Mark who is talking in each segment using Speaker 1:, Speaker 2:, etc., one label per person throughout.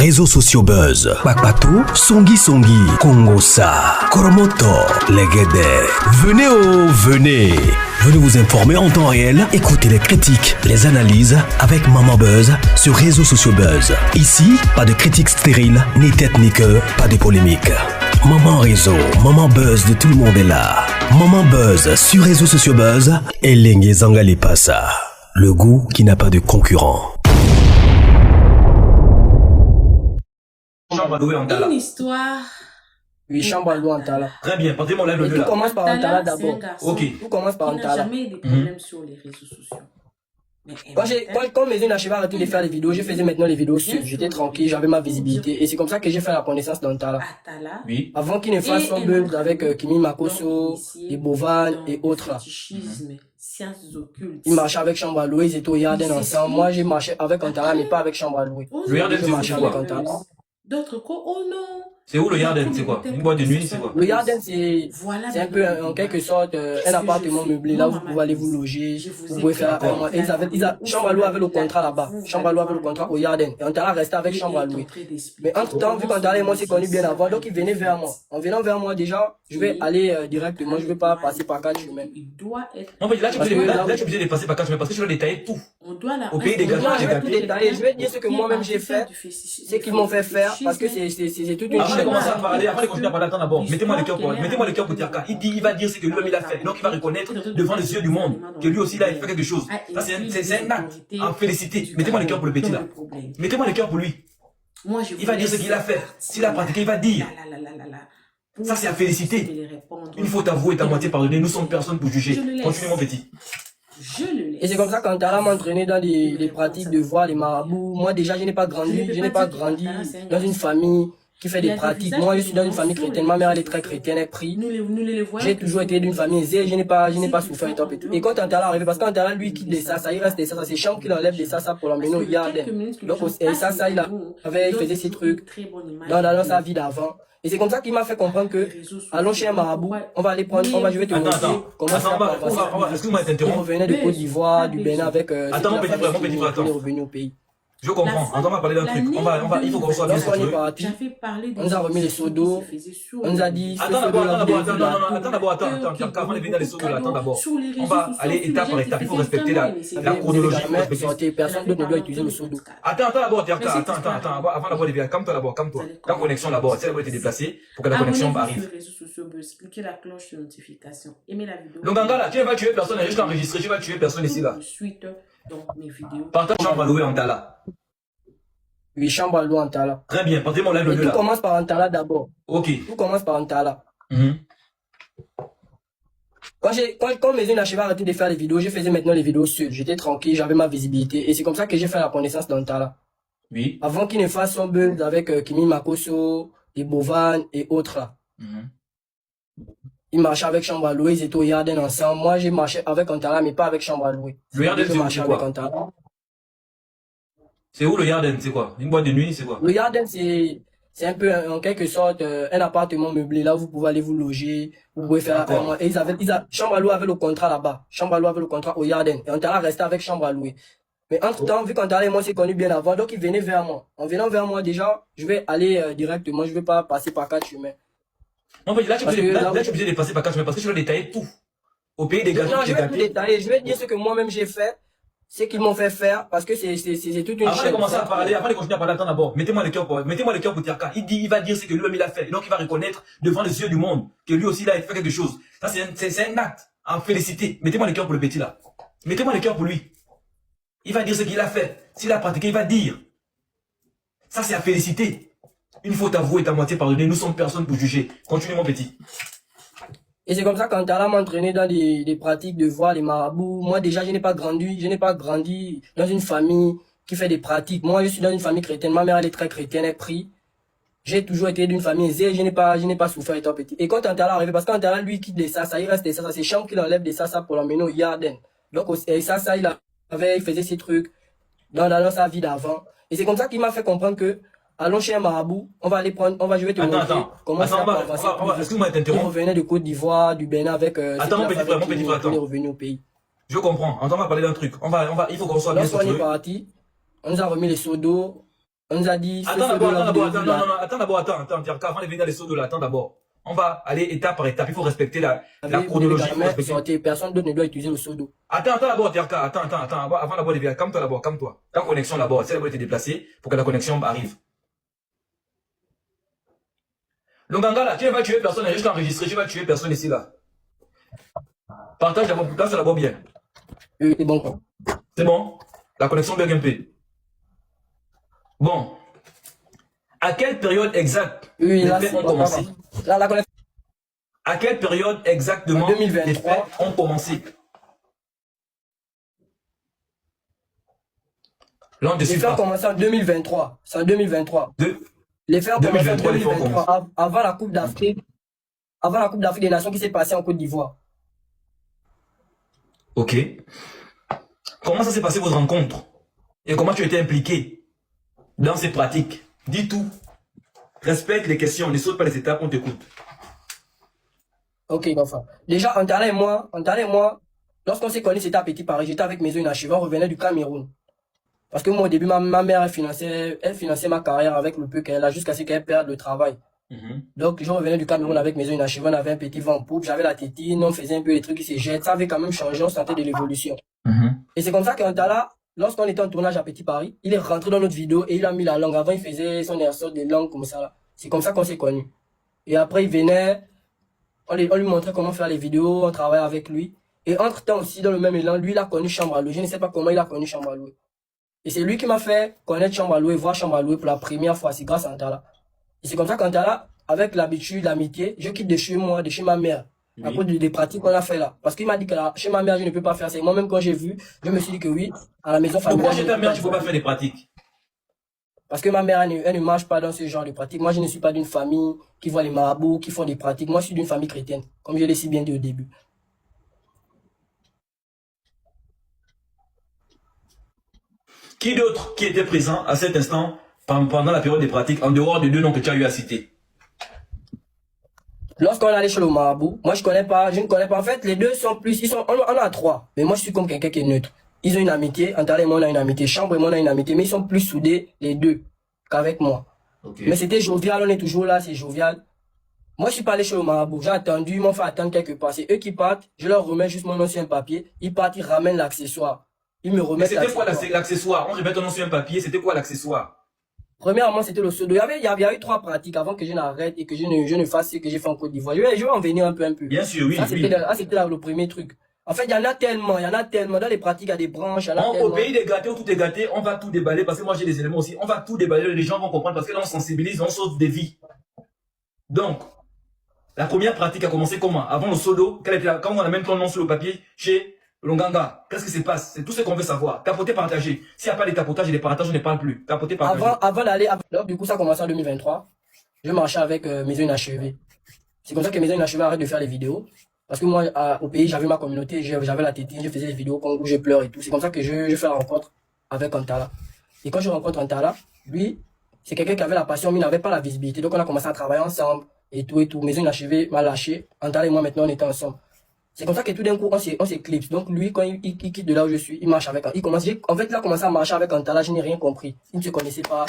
Speaker 1: Réseaux sociaux buzz. Bakpatou, Songi Songi, Kongosa, Koromoto, Legede. Venez venez. Venez vous informer en temps réel. Écoutez les critiques, les analyses avec Maman Buzz sur Réseaux sociaux buzz. Ici, pas de critiques stériles, ni tête ni queue, pas de polémique. Maman Réseau, Maman Buzz de tout le monde est là. Maman Buzz sur Réseaux sociaux buzz et Lengue Zangali Passa. Le goût qui n'a pas de concurrent.
Speaker 2: Une histoire.
Speaker 3: Oui, chambre à l'eau en Tala.
Speaker 4: Très bien, partez-moi là le
Speaker 3: Tout commence par Antala d'abord.
Speaker 4: Ok.
Speaker 3: Tout commence par
Speaker 2: Il n'a
Speaker 3: Antala.
Speaker 2: jamais eu de problème sur les réseaux sociaux. Mais
Speaker 3: Quand mes yeux n'arrivaient arrêté de faire les vidéos, je faisais maintenant les vidéos seules. J'étais tranquille, j'avais ma visibilité. Et c'est comme ça que j'ai fait la connaissance d'Antala.
Speaker 2: Atala.
Speaker 4: Oui.
Speaker 3: Avant qu'il ne fasse son buzz avec Kimi Makoso, les Bovan et autres là.
Speaker 2: Fétichisme, sciences occultes.
Speaker 3: Ils marchaient avec Chambre à louer, ils étaient au Yarden ensemble. Moi, j'ai marché avec Antala, mais pas avec Chambre à louer.
Speaker 4: Le Yarden,
Speaker 3: Je marchais
Speaker 4: c'est
Speaker 3: avec
Speaker 4: quoi?
Speaker 3: Antala.
Speaker 2: D'autres quoi? Oh non!
Speaker 4: C'est où le Yarden? C'est quoi? Une boîte de nuit, c'est quoi?
Speaker 3: Le Yarden, c'est
Speaker 2: Voilà.
Speaker 3: un peu, en quelque sorte, un appartement meublé. Là, vous pouvez aller vous loger. Vous pouvez faire Chambre à louer avait le contrat là-bas. Chambre à louer avait le contrat au Yarden. Et Antala restait avec Chambre à louer. Mais entre temps, vu qu'Antala et moi s'est connus bien avant, donc il venait vers moi. En venant vers moi, déjà, je vais aller directement. Je vais pas passer par quatre chemins.
Speaker 2: Il doit être.
Speaker 4: Non, mais là, tu es obligé de passer par quatre chemins parce que tu dois détailler tout.
Speaker 2: On doit la.
Speaker 4: Au pays des gars,
Speaker 3: Je vais tout détailler. Je vais dire ce que moi-même j'ai fait. Ce qu'ils m'ont fait faire. Parce que c'est toute une
Speaker 4: Avant de
Speaker 3: chaîne.
Speaker 4: commencer à parler, avant de continuer à parler, attends d'abord. Mettez-moi le cœur pour Tiaka. Il va dire ce que lui-même il a fait. Donc il va reconnaître devant les yeux du monde que lui aussi là il fait quelque chose. Ça c'est un acte à féliciter. Mettez-moi le cœur pour le petit là. Mettez-moi le cœur pour lui. Il va dire ce qu'il a fait. S'il a pratiqué, il va dire. Ça c'est à féliciter. Une faute avouée est à moitié pardonnée. Nous sommes personne pour juger. Continue mon petit.
Speaker 3: Et c'est comme ça qu'Antala m'a entraîné dans les pratiques de voir les marabouts. Moi déjà je n'ai pas grandi dans une famille qui fait des pratiques. Moi je suis dans une famille chrétienne. Ma mère elle est très chrétienne, elle prie. J'ai toujours été d'une famille aisée, je n'ai pas souffert et tout. Et quand Antala arrive, parce qu'Antala lui quitte des Sassa, il reste des Sassa, c'est Chambre qu'il enlève des Sassa pour l'emmener au Yarden. Donc et Sassa il faisait ses trucs dans sa vie d'avant. Et c'est comme ça qu'il m'a fait comprendre que, allons chez un marabout, je vais te montrer comment ça va passer.
Speaker 4: Excuse-moi de
Speaker 3: Il
Speaker 4: t'interrompre.
Speaker 3: revenait de Côte d'Ivoire, du Bénin avec,
Speaker 4: Attends, mon petit frère,
Speaker 3: il est revenu au pays.
Speaker 4: Je comprends. On va parler d'un truc. Il faut qu'on soit bien
Speaker 3: Lorsqu'on est
Speaker 4: situé.
Speaker 3: parti, on nous a remis les seaux d'eau, on nous a dit,
Speaker 4: Attends d'abord, avant de venir dans les seaux là, attends d'abord. On va aller étape par étape, il faut respecter la chronologie.
Speaker 3: Personne d'autre ne doit utiliser le seau d'eau.
Speaker 4: Attends d'abord, avant d'abord de venir, calme-toi. Ta connexion d'abord, si elle doit te déplacer pour que la connexion arrive.
Speaker 2: Cliquez la cloche de notification. Aimez la vidéo.
Speaker 4: Donc Angala, tu ne vas tuer personne, juste enregistrer, tu vas tuer personne ici là.
Speaker 2: Suite donc mes vidéos.
Speaker 4: Partage Chambre à louer en Tala.
Speaker 3: Oui, Chambre à l'eau en Tala.
Speaker 4: Très bien, partez-moi là le
Speaker 3: Tout
Speaker 4: là.
Speaker 3: commence par Antala d'abord.
Speaker 4: Ok.
Speaker 3: Tout commence par Antala. Quand mes yeux n'arrivaient arrêté de faire les vidéos, je faisais maintenant les vidéos seules. J'étais tranquille, j'avais ma visibilité. Et c'est comme ça que j'ai fait la connaissance d'Antala.
Speaker 4: Oui.
Speaker 3: Avant qu'il ne fasse son buzz avec Kimi Makoso, les Bovan et autres là. Ils marchaient avec Chambre à louer, ils étaient au Yarden ensemble. Moi, j'ai marché avec Antala, mais pas avec Chambre à louer.
Speaker 4: Le Yarden, c'est quoi? C'est où le Yarden? C'est quoi? Une boîte de nuit, c'est quoi?
Speaker 3: Le Yarden, c'est un peu, en quelque sorte, un appartement meublé. Là, vous pouvez aller vous loger. Vous pouvez faire et Chambre à louer avait le contrat là-bas. Chambre à louer avait le contrat au Yarden. Et Antala restait avec Chambre à louer. Mais entre temps, vu qu'Antala et moi s'est connus bien avant, donc il venait vers moi. En venant vers moi, déjà, je vais aller directement. Je vais pas passer par quatre chemins.
Speaker 4: Non, mais là, tu es obligé de passer par quatre chemins parce que tu dois détailler tout. Au pays des gars,
Speaker 3: non, je vais tout détailler. Je vais dire ce que moi-même j'ai fait, ce qu'ils m'ont fait faire, parce que c'est toute une chaîne.
Speaker 4: Avant de commencer à parler, avant de continuer à parler, attends d'abord. Mettez-moi le cœur pour Tiaka. Il va dire ce que lui-même il a fait. Donc il va reconnaître devant les yeux du monde que lui aussi là il fait quelque chose. Ça c'est un acte à féliciter. Mettez-moi le cœur pour le petit là. Mettez-moi le cœur pour lui. Il va dire ce qu'il a fait. S'il a pratiqué, il va dire. Ça c'est à féliciter. Une faute avouée est à moitié pardonnée. Nous sommes personne pour juger. Continue mon petit.
Speaker 3: Et c'est comme ça qu'Antala m'a entraîné dans les pratiques de voir les marabouts. Moi déjà je n'ai pas grandi dans une famille qui fait des pratiques. Moi je suis dans une famille chrétienne. Ma mère elle est très chrétienne, elle prie. J'ai toujours été d'une famille aisée, je n'ai pas souffert étant petit. Et quand Antala arrive, parce qu'Antala lui quitte des Sassa, il reste des Sassa, c'est Chambre qu'il enlève des Sassa pour l'emmener au Yarden. Donc et Sassa il faisait ses trucs dans sa vie d'avant. Et c'est comme ça qu'il m'a fait comprendre que allons chez un marabout, je vais te montrer comment ça va passer.
Speaker 4: Excuse-moi de
Speaker 3: Il
Speaker 4: t'interrompre.
Speaker 3: revenait de Côte d'Ivoire, du Bénin avec,
Speaker 4: Attends, mon petit frère,
Speaker 3: il est revenu au pays.
Speaker 4: Je comprends. On va parler d'un truc. Il faut qu'on soit bien
Speaker 3: Lorsqu'on est
Speaker 4: situé.
Speaker 3: parti, on nous a remis les seaux d'eau, On nous a dit...
Speaker 4: Attends d'abord, attends, avant de venir dans les sauts de là, attends d'abord. On va aller étape par étape, il faut respecter la chronologie.
Speaker 3: Personne d'autre ne doit utiliser le seau d'eau.
Speaker 4: Attends d'abord, Terka, attends, avant d'abord de venir, calme-toi d'abord, calme-toi. Ta connexion d'abord, c'est d'abord de te déplacer pour que la connexion arrive. Longanga là, tu ne vas tuer personne, juste enregistré, tu vas tuer personne ici là. Partage d'abord, place d'abord bien.
Speaker 3: C'est bon quoi.
Speaker 4: C'est bon? La connexion bug un peu. Bon. À quelle période exacte les faits ont commencé? À quelle période exactement les faits ont commencé?
Speaker 3: Les faits ont commencé en 2023. C'est en 2023. Les faits ont commencé en 2023, avant la Coupe d'Afrique. Avant la Coupe d'Afrique des Nations qui s'est passée en Côte d'Ivoire.
Speaker 4: Ok. Comment ça s'est passé votre rencontre? Et comment tu étais impliqué dans ces pratiques? Dis tout. Respecte les questions, ne saute pas les étapes, on t'écoute.
Speaker 3: Ok, enfin. Déjà, Antala et moi, lorsqu'on s'est connus, c'était à Petit Paris. J'étais avec mes yeux inachevés, on revenait du Cameroun. Parce que moi, au début, ma mère, elle finançait ma carrière avec le peu qu'elle a, jusqu'à ce qu'elle perde le travail. Donc, je revenais du Cameroun avec mes yeux inachevés, on avait un petit vent en poupe, j'avais la tétine, on faisait un peu les trucs qui se jettent. Ça avait quand même changé, on sentait de l'évolution. Et c'est comme ça qu'Antala, lorsqu'on était en tournage à Petit Paris, il est rentré dans notre vidéo et il a mis la langue. Avant, il faisait son airsoft des langues comme ça là. C'est comme ça qu'on s'est connus. Et après, il venait, on lui montrait comment faire les vidéos, on travaillait avec lui. Et entre-temps aussi, dans le même élan, lui, il a connu Chambre à louer. Je ne sais pas comment il a connu Chambre à louer. Et c'est lui qui m'a fait connaître Chambre à louer, voir Chambre à louer pour la première fois. C'est grâce à Antala. Et c'est comme ça qu'Antala, avec l'habitude, l'amitié, je quitte de chez moi, de chez ma mère. À cause des pratiques qu'on a fait là. Parce qu'il m'a dit que là, chez ma mère, je ne peux pas faire ça. Et moi-même, quand j'ai vu, je me suis dit que oui, à la maison familiale.
Speaker 4: Pourquoi chez ta mère, tu ne peux pas faire des pratiques?
Speaker 3: Parce que ma mère, elle ne marche pas dans ce genre de pratiques. Moi, je ne suis pas d'une famille qui voit les marabouts, qui font des pratiques. Moi, je suis d'une famille chrétienne, comme je l'ai si bien dit au début.
Speaker 4: Qui d'autre qui était présent à cet instant pendant la période des pratiques, en dehors des deux noms que tu as eu à citer?
Speaker 3: Lorsqu'on allait chez le marabout, moi je ne connais pas. En fait, les deux sont plus, on a trois. Mais moi je suis comme quelqu'un qui est neutre. Ils ont une amitié, Antala et moi on a une amitié, Chambre et moi on a une amitié, mais ils sont plus soudés, les deux, qu'avec moi. Okay. Mais c'était jovial, on est toujours là, c'est jovial. Moi je suis pas allé chez le marabout, j'ai attendu, ils m'ont fait attendre quelque part. C'est eux qui partent, je leur remets juste mon nom sur un papier, ils partent, ils ramènent l'accessoire. Ils me remettent l'accessoire.
Speaker 4: C'était quoi l'accessoire? On remet ton nom sur un papier, c'était quoi l'accessoire?
Speaker 3: Premièrement, c'était le pseudo. Il y avait eu 3 pratiques avant que je n'arrête et que je ne fasse ce que j'ai fait en Côte d'Ivoire. Je vais en venir un peu.
Speaker 4: Bien sûr, oui.
Speaker 3: C'était le premier truc. En fait, il y en a tellement. Dans les pratiques, il y a des branches.
Speaker 4: Au pays des gâtés, où tout est gâté, on va tout déballer parce que moi j'ai des éléments aussi. On va tout déballer, les gens vont comprendre parce que là on sensibilise, on sauve des vies. Donc, la première pratique a commencé comment? Avant le pseudo, quand on amène ton nom sur le papier chez Longanga, qu'est-ce qui se passe? C'est tout ce qu'on veut savoir. Tapoter, partager. S'il n'y a pas de tapotage et de partage, on ne parle plus. Tapoter, partager.
Speaker 3: Avant d'aller, du coup, ça a commencé en 2023. Je marchais avec mes yeux inachevés. C'est comme ça que mes yeux inachevés arrêtent de faire les vidéos. Parce que moi, au pays, j'avais ma communauté, j'avais la tétine, je faisais des vidéos où je pleure et tout. C'est comme ça que je fais la rencontre avec Antala. Et quand je rencontre Antala, lui, c'est quelqu'un qui avait la passion, mais il n'avait pas la visibilité. Donc on a commencé à travailler ensemble et tout et tout. Mes yeux inachevés m'a lâché. Antala et moi, maintenant, on était ensemble. C'est comme ça que tout d'un coup, on s'éclipse. Donc lui, quand il quitte de là où je suis, il marche avec. En fait, il a commencé à marcher avec Antala, je n'ai rien compris. Il ne se connaissait pas.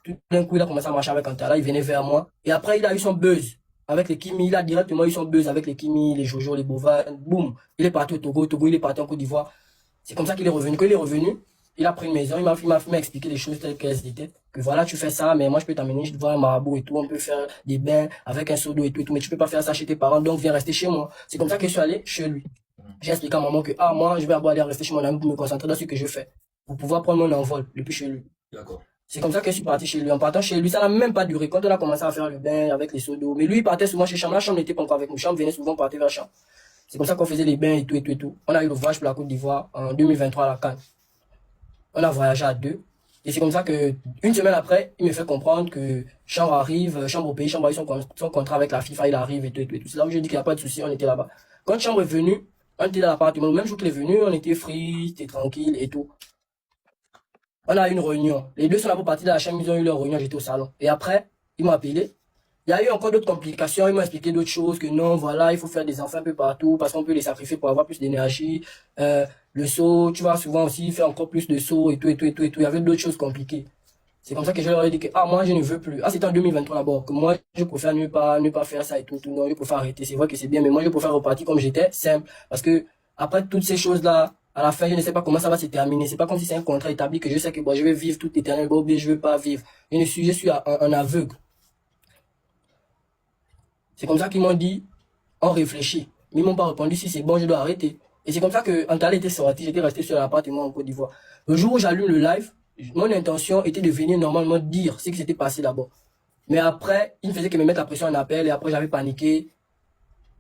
Speaker 3: Tout d'un coup, il a commencé à marcher avec Antala, il venait vers moi. Et après, il a eu son buzz avec les Kimi. Il a directement eu son buzz avec les Kimi, les Jojo, les Bova. Boum. Il est parti au Togo, il est parti en Côte d'Ivoire. C'est comme ça qu'il est revenu. Quand il est revenu, il a pris une maison, il m'a expliqué les choses telles qu'elles étaient. Que voilà, tu fais ça, mais moi je peux t'amener, je te vois un marabout et tout, on peut faire des bains avec un seau d'eau et tout, mais tu peux pas faire ça chez tes parents, donc viens rester chez moi. C'est comme ça que je suis allé chez lui. J'ai expliqué à maman que, moi, je vais aller rester chez mon ami pour me concentrer dans ce que je fais. Pour pouvoir prendre mon envol depuis chez lui.
Speaker 4: D'accord.
Speaker 3: C'est comme ça que je suis parti chez lui. En partant chez lui, ça n'a même pas duré. Quand on a commencé à faire le bain avec les seaux d'eau, mais lui, il partait souvent chez Chambre. La Chambre n'était pas encore avec nous. Chambre venait souvent partir vers Chambre. C'est comme ça qu'on faisait les bains et tout. On a eu le voyage pour la Côte d'Ivoire en 2023 à la Cannes. On a voyagé à 2. Et c'est comme ça que, une semaine après, il me fait comprendre que Chambre arrive, Chambre au pays, Chambre a eu son contrat avec la FIFA, il arrive et tout. C'est là où je dis qu'il n'y a pas de souci, on était là-bas. Quand Chambre est venu, on était dans l'appartement. Le même jour qu'il est venu, on était free, c'était tranquille et tout. On a eu une réunion. Les deux sont là pour partir de la chambre, ils ont eu leur réunion, j'étais au salon. Et après, ils m'ont appelé. Il y a eu encore d'autres complications, ils m'ont expliqué d'autres choses, que non, voilà, il faut faire des enfants un peu partout, parce qu'on peut les sacrifier pour avoir plus d'énergie. Le saut, tu vas souvent aussi faire encore plus de sauts et tout. Il y avait d'autres choses compliquées. C'est comme ça que je leur ai dit que, ah, moi, je ne veux plus. Ah, c'était en 2023 d'abord, que moi, je préfère ne pas faire ça et tout, non, je préfère arrêter. C'est vrai que c'est bien, mais moi, je préfère repartir comme j'étais, simple. Parce que, après toutes ces choses-là, à la fin, je ne sais pas comment ça va se terminer. C'est pas comme si c'est un contrat établi que je sais que, bon, je vais vivre toute éternellement, mais je veux pas vivre. Je suis un aveugle. C'est comme ça qu'ils m'ont dit, on réfléchit. Mais ils m'ont pas répondu si c'est bon, je dois arrêter. Et c'est comme ça que Antala était sorti, j'étais resté sur l'appartement en Côte d'Ivoire. Le jour où j'allume le live, mon intention était de venir normalement dire ce qui s'était passé d'abord. Mais après, il ne faisait que me mettre la pression en appel et après j'avais paniqué.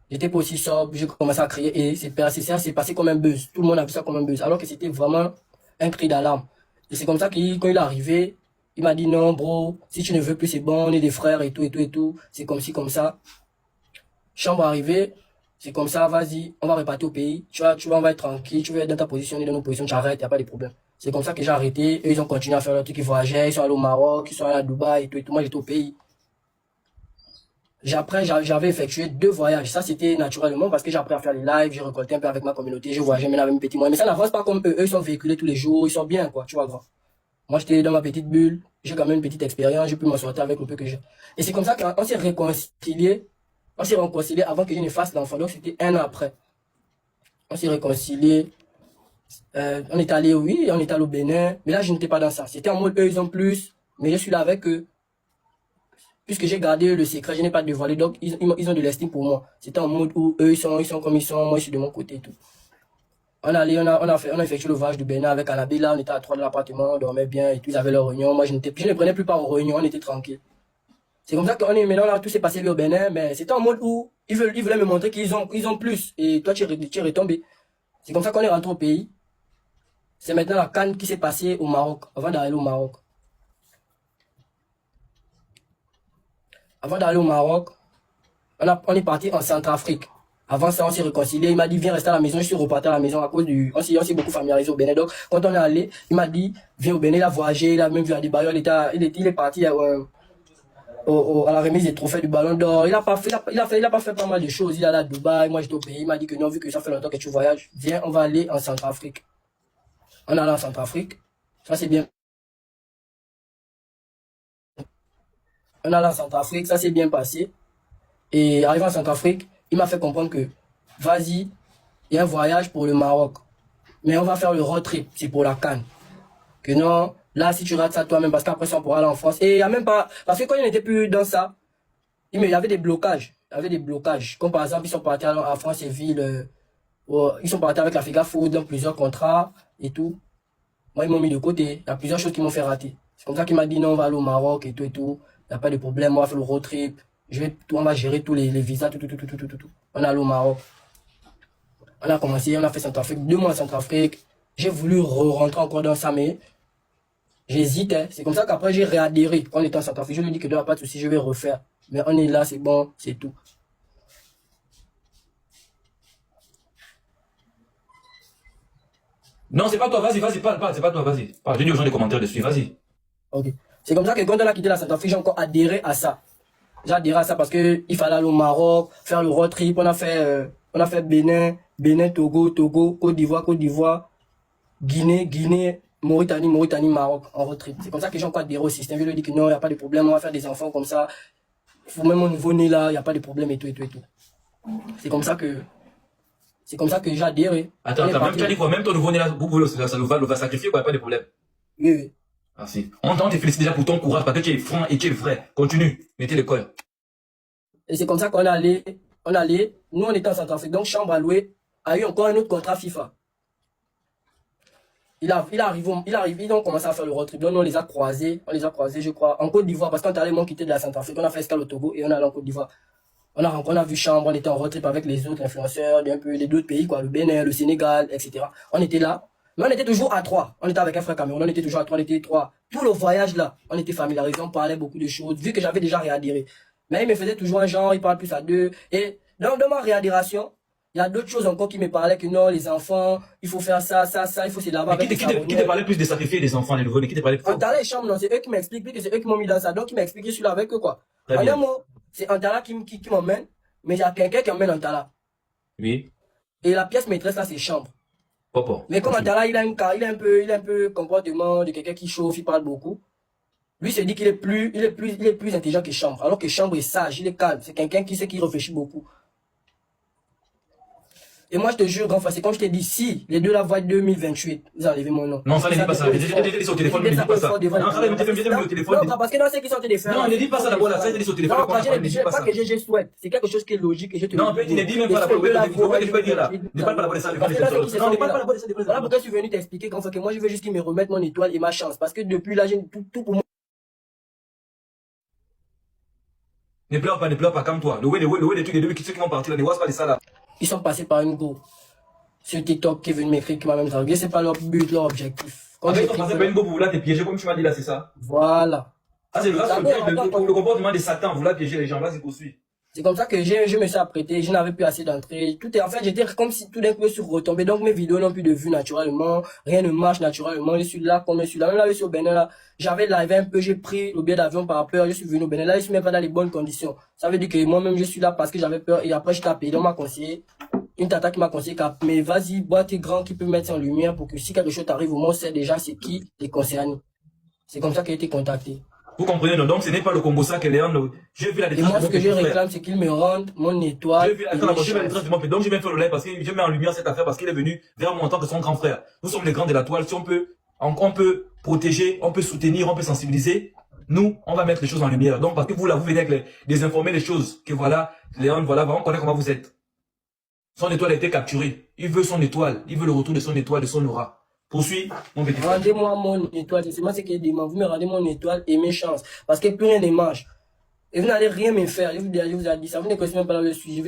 Speaker 3: J'étais pas aussi sobre, j'ai commencé à crier et c'est passé comme un buzz. Tout le monde a vu ça comme un buzz. Alors que c'était vraiment un cri d'alarme. Et c'est comme ça que quand il est arrivé, il m'a dit non bro, si tu ne veux plus c'est bon, on est des frères et tout et tout et tout. C'est comme ci, comme ça. Chambre arrivée, c'est comme ça, vas-y, on va repartir au pays. Tu vois, on va être tranquille, tu veux être dans ta position, on est dans nos positions, tu arrêtes, y a pas de problème. C'est comme ça que j'ai arrêté. Eux, ils ont continué à faire leur truc, ils voyageaient, ils sont allés au Maroc, ils sont allés à Dubaï et tout et tout. Moi, j'étais au pays. Après, j'avais effectué 2 voyages. Ça, c'était naturellement parce que j'ai appris à faire les lives, j'ai récolté un peu avec ma communauté, je voyageais maintenant avec mes petits moyens. Mais ça n'avance pas comme eux. Eux, ils sont véhiculés tous les jours, ils sont bien, quoi, tu vois, grand. Moi, j'étais dans ma petite bulle, j'ai quand même une petite expérience, j'ai pu m'en sortir avec le peu que j'ai. Et c'est comme ça qu'on s'est réconciliés. On s'est réconciliés avant que je ne fasse l'enfant. Donc, c'était 1 an après. On s'est réconciliés. On est allé, oui, on est allé au Bénin. Mais là, je n'étais pas dans ça. C'était en mode, eux, ils ont plus. Mais je suis là avec eux. Puisque j'ai gardé le secret, je n'ai pas dévoilé. Donc, ils ont de l'estime pour moi. C'était en mode où eux, ils sont comme ils sont. Moi, je suis de mon côté et tout. On a effectué le voyage du Bénin avec Annabella. On était à 3 dans l'appartement, on dormait bien et tout. Ils avaient leur réunion. Moi, je ne prenais plus part aux réunions. On était tranquille. C'est comme ça qu'on est maintenant là, tout s'est passé au Bénin, mais c'était en mode où ils voulaient me montrer qu'ils ont plus. Et toi, tu es retombé. C'est comme ça qu'on est rentré au pays. C'est maintenant la CAN qui s'est passée au Maroc, avant d'aller au Maroc. Avant d'aller au Maroc, on est parti en Centrafrique. Avant ça, on s'est réconcilié. Il m'a dit, viens rester à la maison. Je suis reparti à la maison à cause on s'est beaucoup familiarisé au Bénin. Donc, quand on est allé, il m'a dit, viens au Bénin, il a voyagé, il a même vu à des bailleurs, il est parti à la remise des trophées du Ballon d'Or. Il a pas fait pas mal de choses. Il est allé à Dubaï. Moi, j'étais au pays. Il m'a dit que non, vu que ça fait longtemps que tu voyages, viens, on va aller en Centrafrique. On est allé en Centrafrique. Ça, c'est bien. On est allé en Centrafrique. Ça s'est bien passé. Et arrivé en Centrafrique, il m'a fait comprendre que, vas-y, il y a un voyage pour le Maroc. Mais on va faire le road trip. C'est pour la CAN. Que non, là, si tu rates ça toi-même, parce qu'après ça, on pourra aller en France. Et il n'y a même pas, parce que quand il n'était plus dans ça, il y avait des blocages. Il y avait des blocages. Comme par exemple, ils sont partis à France et Ville, ils sont partis avec la FIGA Food dans plusieurs contrats et tout. Moi, ils m'ont mis de côté. Il y a plusieurs choses qui m'ont fait rater. C'est comme ça qu'il m'a dit, non, on va aller au Maroc et tout et tout. Il n'y a pas de problème, on va faire le road trip. On va gérer tous les visas, tout. On est allé au Maroc. On a commencé, on a fait Centrafrique, 2 mois en Centrafrique. J'ai voulu rentrer encore dans ça, mais j'hésitais. C'est comme ça qu'après j'ai réadhéré. Quand on était en Centrafrique, je lui ai dit que non, pas de souci, je vais refaire. Mais on est là, c'est bon, c'est tout.
Speaker 4: Non, c'est pas toi, vas-y, parle, c'est pas toi, vas-y. Parle, j'ai dit aux gens des commentaires dessus, vas-y.
Speaker 3: Ok. C'est comme ça que quand on a quitté la Centrafrique, j'ai encore adhéré à ça. J'ai adhéré à ça parce que il fallait aller au Maroc, faire le road trip. On a fait Bénin, Togo, Côte d'Ivoire, Guinée, Mauritanie, Maroc, en road trip. C'est comme ça que j'ai encore adhéré au système. Je lui ai dit que non, il n'y a pas de problème, on va faire des enfants comme ça. Faut même au nouveau-né là, il n'y a pas de problème et tout. C'est comme ça que j'ai adhéré.
Speaker 4: Attends, même tu as dit quoi, même ton nouveau-né là, vous voulez le va sacrifier, quoi, il n'y a pas de problème.
Speaker 3: Oui.
Speaker 4: Merci. On te félicite déjà pour ton courage, parce que tu es franc et tu es vrai. Continue, mettez l'école.
Speaker 3: Et c'est comme ça qu'on allait, nous on était en Centrafrique, donc Chambre à louer a eu encore un autre contrat FIFA. Ils ont commencé à faire le road trip. Donc on les a croisés, je crois, en Côte d'Ivoire, parce qu'on allait quitter de la Centrafrique, on a fait escale au Togo et on allait en Côte d'Ivoire. On a vu Chambre, on était en road trip avec les autres influenceurs d'un peu, les d'autres pays, quoi, le Bénin, le Sénégal, etc. On était là. Mais on était toujours à 3. On était avec un frère Cameroun, on était toujours à 3, on était 3. Tout le voyage là, on était familiarisés, on parlait beaucoup de choses, vu que j'avais déjà réadhéré. Mais il me faisait toujours un genre, il parle plus à 2. Et dans ma réadhération, il y a d'autres choses encore qui me parlaient que non, les enfants, il faut faire ça, il faut se laver avec
Speaker 4: qui te parlait plus de sacrifier les enfants, les nouveaux-nés, qui te parlait plus?
Speaker 3: Antala et Chambre, non, c'est eux qui m'expliquent, que c'est eux qui m'ont mis dans ça. Donc ils m'expliquent, je suis là avec eux, quoi. En un mot, c'est Antala qui m'emmène, mais il y a quelqu'un qui emmène Antala.
Speaker 4: Oui.
Speaker 3: Et la pièce maîtresse là, c'est Chambre.
Speaker 4: Papa.
Speaker 3: Mais comme Antala, il a un peu comportement de quelqu'un qui chauffe, il parle beaucoup. Lui se dit qu'il est plus intelligent que Chambre, alors que Chambre est sage, il est calme, c'est quelqu'un qui sait qu'il réfléchit beaucoup. Et moi, je te jure, grand frère, c'est comme je t'ai dit, si les deux la voient 2028, vous enlevez mon nom.
Speaker 4: Non, ça ne dit pas ça. J'ai dit au téléphone, ne dis pas ça. Non, ça ne dit pas au téléphone.
Speaker 3: Non, parce que dans ceux qui sont au téléphone.
Speaker 4: Non, ne dis pas ça d'abord, là, ça dit au téléphone.
Speaker 3: Non, pas que je souhaite. C'est quelque chose qui est logique et je te
Speaker 4: non, tu ne dis même pas la bonne. Tu peux dire là. Ne parle pas la bonne de ça. Non, ne parle pas la bonne de ça.
Speaker 3: Voilà pourquoi je suis venu t'expliquer, grand frère, que moi, je veux juste qu'il me remette mon étoile et ma chance. Parce que depuis là, j'ai tout pour moi.
Speaker 4: Ne pleure pas, calme-toi. Le way des trucs, les deux ceux qui vont partir là, ne vois pas de ça là.
Speaker 3: Ils sont passés par une go sur TikTok qui est venu m'écrire, qui m'a même dragué. C'est pas leur but, leur objectif.
Speaker 4: Quand ils sont passés par une go pour vouloir te piéger, comme tu m'as dit là, c'est ça?
Speaker 3: Voilà.
Speaker 4: Ah, c'est le comportement de Satan, vouloir piéger les gens, là, c'est poursuivre.
Speaker 3: C'est comme ça que je me suis apprêté, je n'avais plus assez d'entrée. En fait, j'étais comme si tout d'un coup je suis retombé. Donc mes vidéos n'ont plus de vue naturellement, rien ne marche naturellement. Je suis là comme je suis là. Même là, je suis au Bénin là. J'avais live un peu, j'ai pris le billet d'avion par peur, je suis venu au Bénin. Là, je suis même pas dans les bonnes conditions. Ça veut dire que moi-même je suis là parce que j'avais peur et après je t'ai appelé. On m'a conseillé, une tata qui m'a conseillé mais vas-y, bois tes grands qui peut mettre ça en lumière pour que si quelque chose t'arrive au moins on sait déjà c'est qui est concerné. C'est comme ça qu'il a été contacté.
Speaker 4: Vous comprenez, donc ce n'est pas le Congo ça que Léon. J'ai vu la
Speaker 3: détresse. Et moi, ce que je réclame, c'est qu'il me rende mon étoile.
Speaker 4: J'ai vu la détresse de mon père. Donc, je viens faire le live parce que je mets en lumière cette affaire parce qu'il est venu vers moi en tant que son grand frère. Nous sommes les grands de la toile. Si on peut protéger, on peut soutenir, on peut sensibiliser. Nous, on va mettre les choses en lumière. Donc, parce que vous, là, vous venez avec désinformer les choses. Que voilà, Léon, voilà, on connaît comment vous êtes. Son étoile a été capturée. Il veut son étoile. Il veut le retour de son étoile, de son aura. Poursuis, mon petit frère.
Speaker 3: Rendez-moi mon étoile, c'est moi ce qu'il demande. Vous me rendez mon étoile et mes chances. Parce que plus rien ne marche. Et vous n'allez rien me faire. Je vous ai dit ça. Vous ne connaissez même pas là où je suis.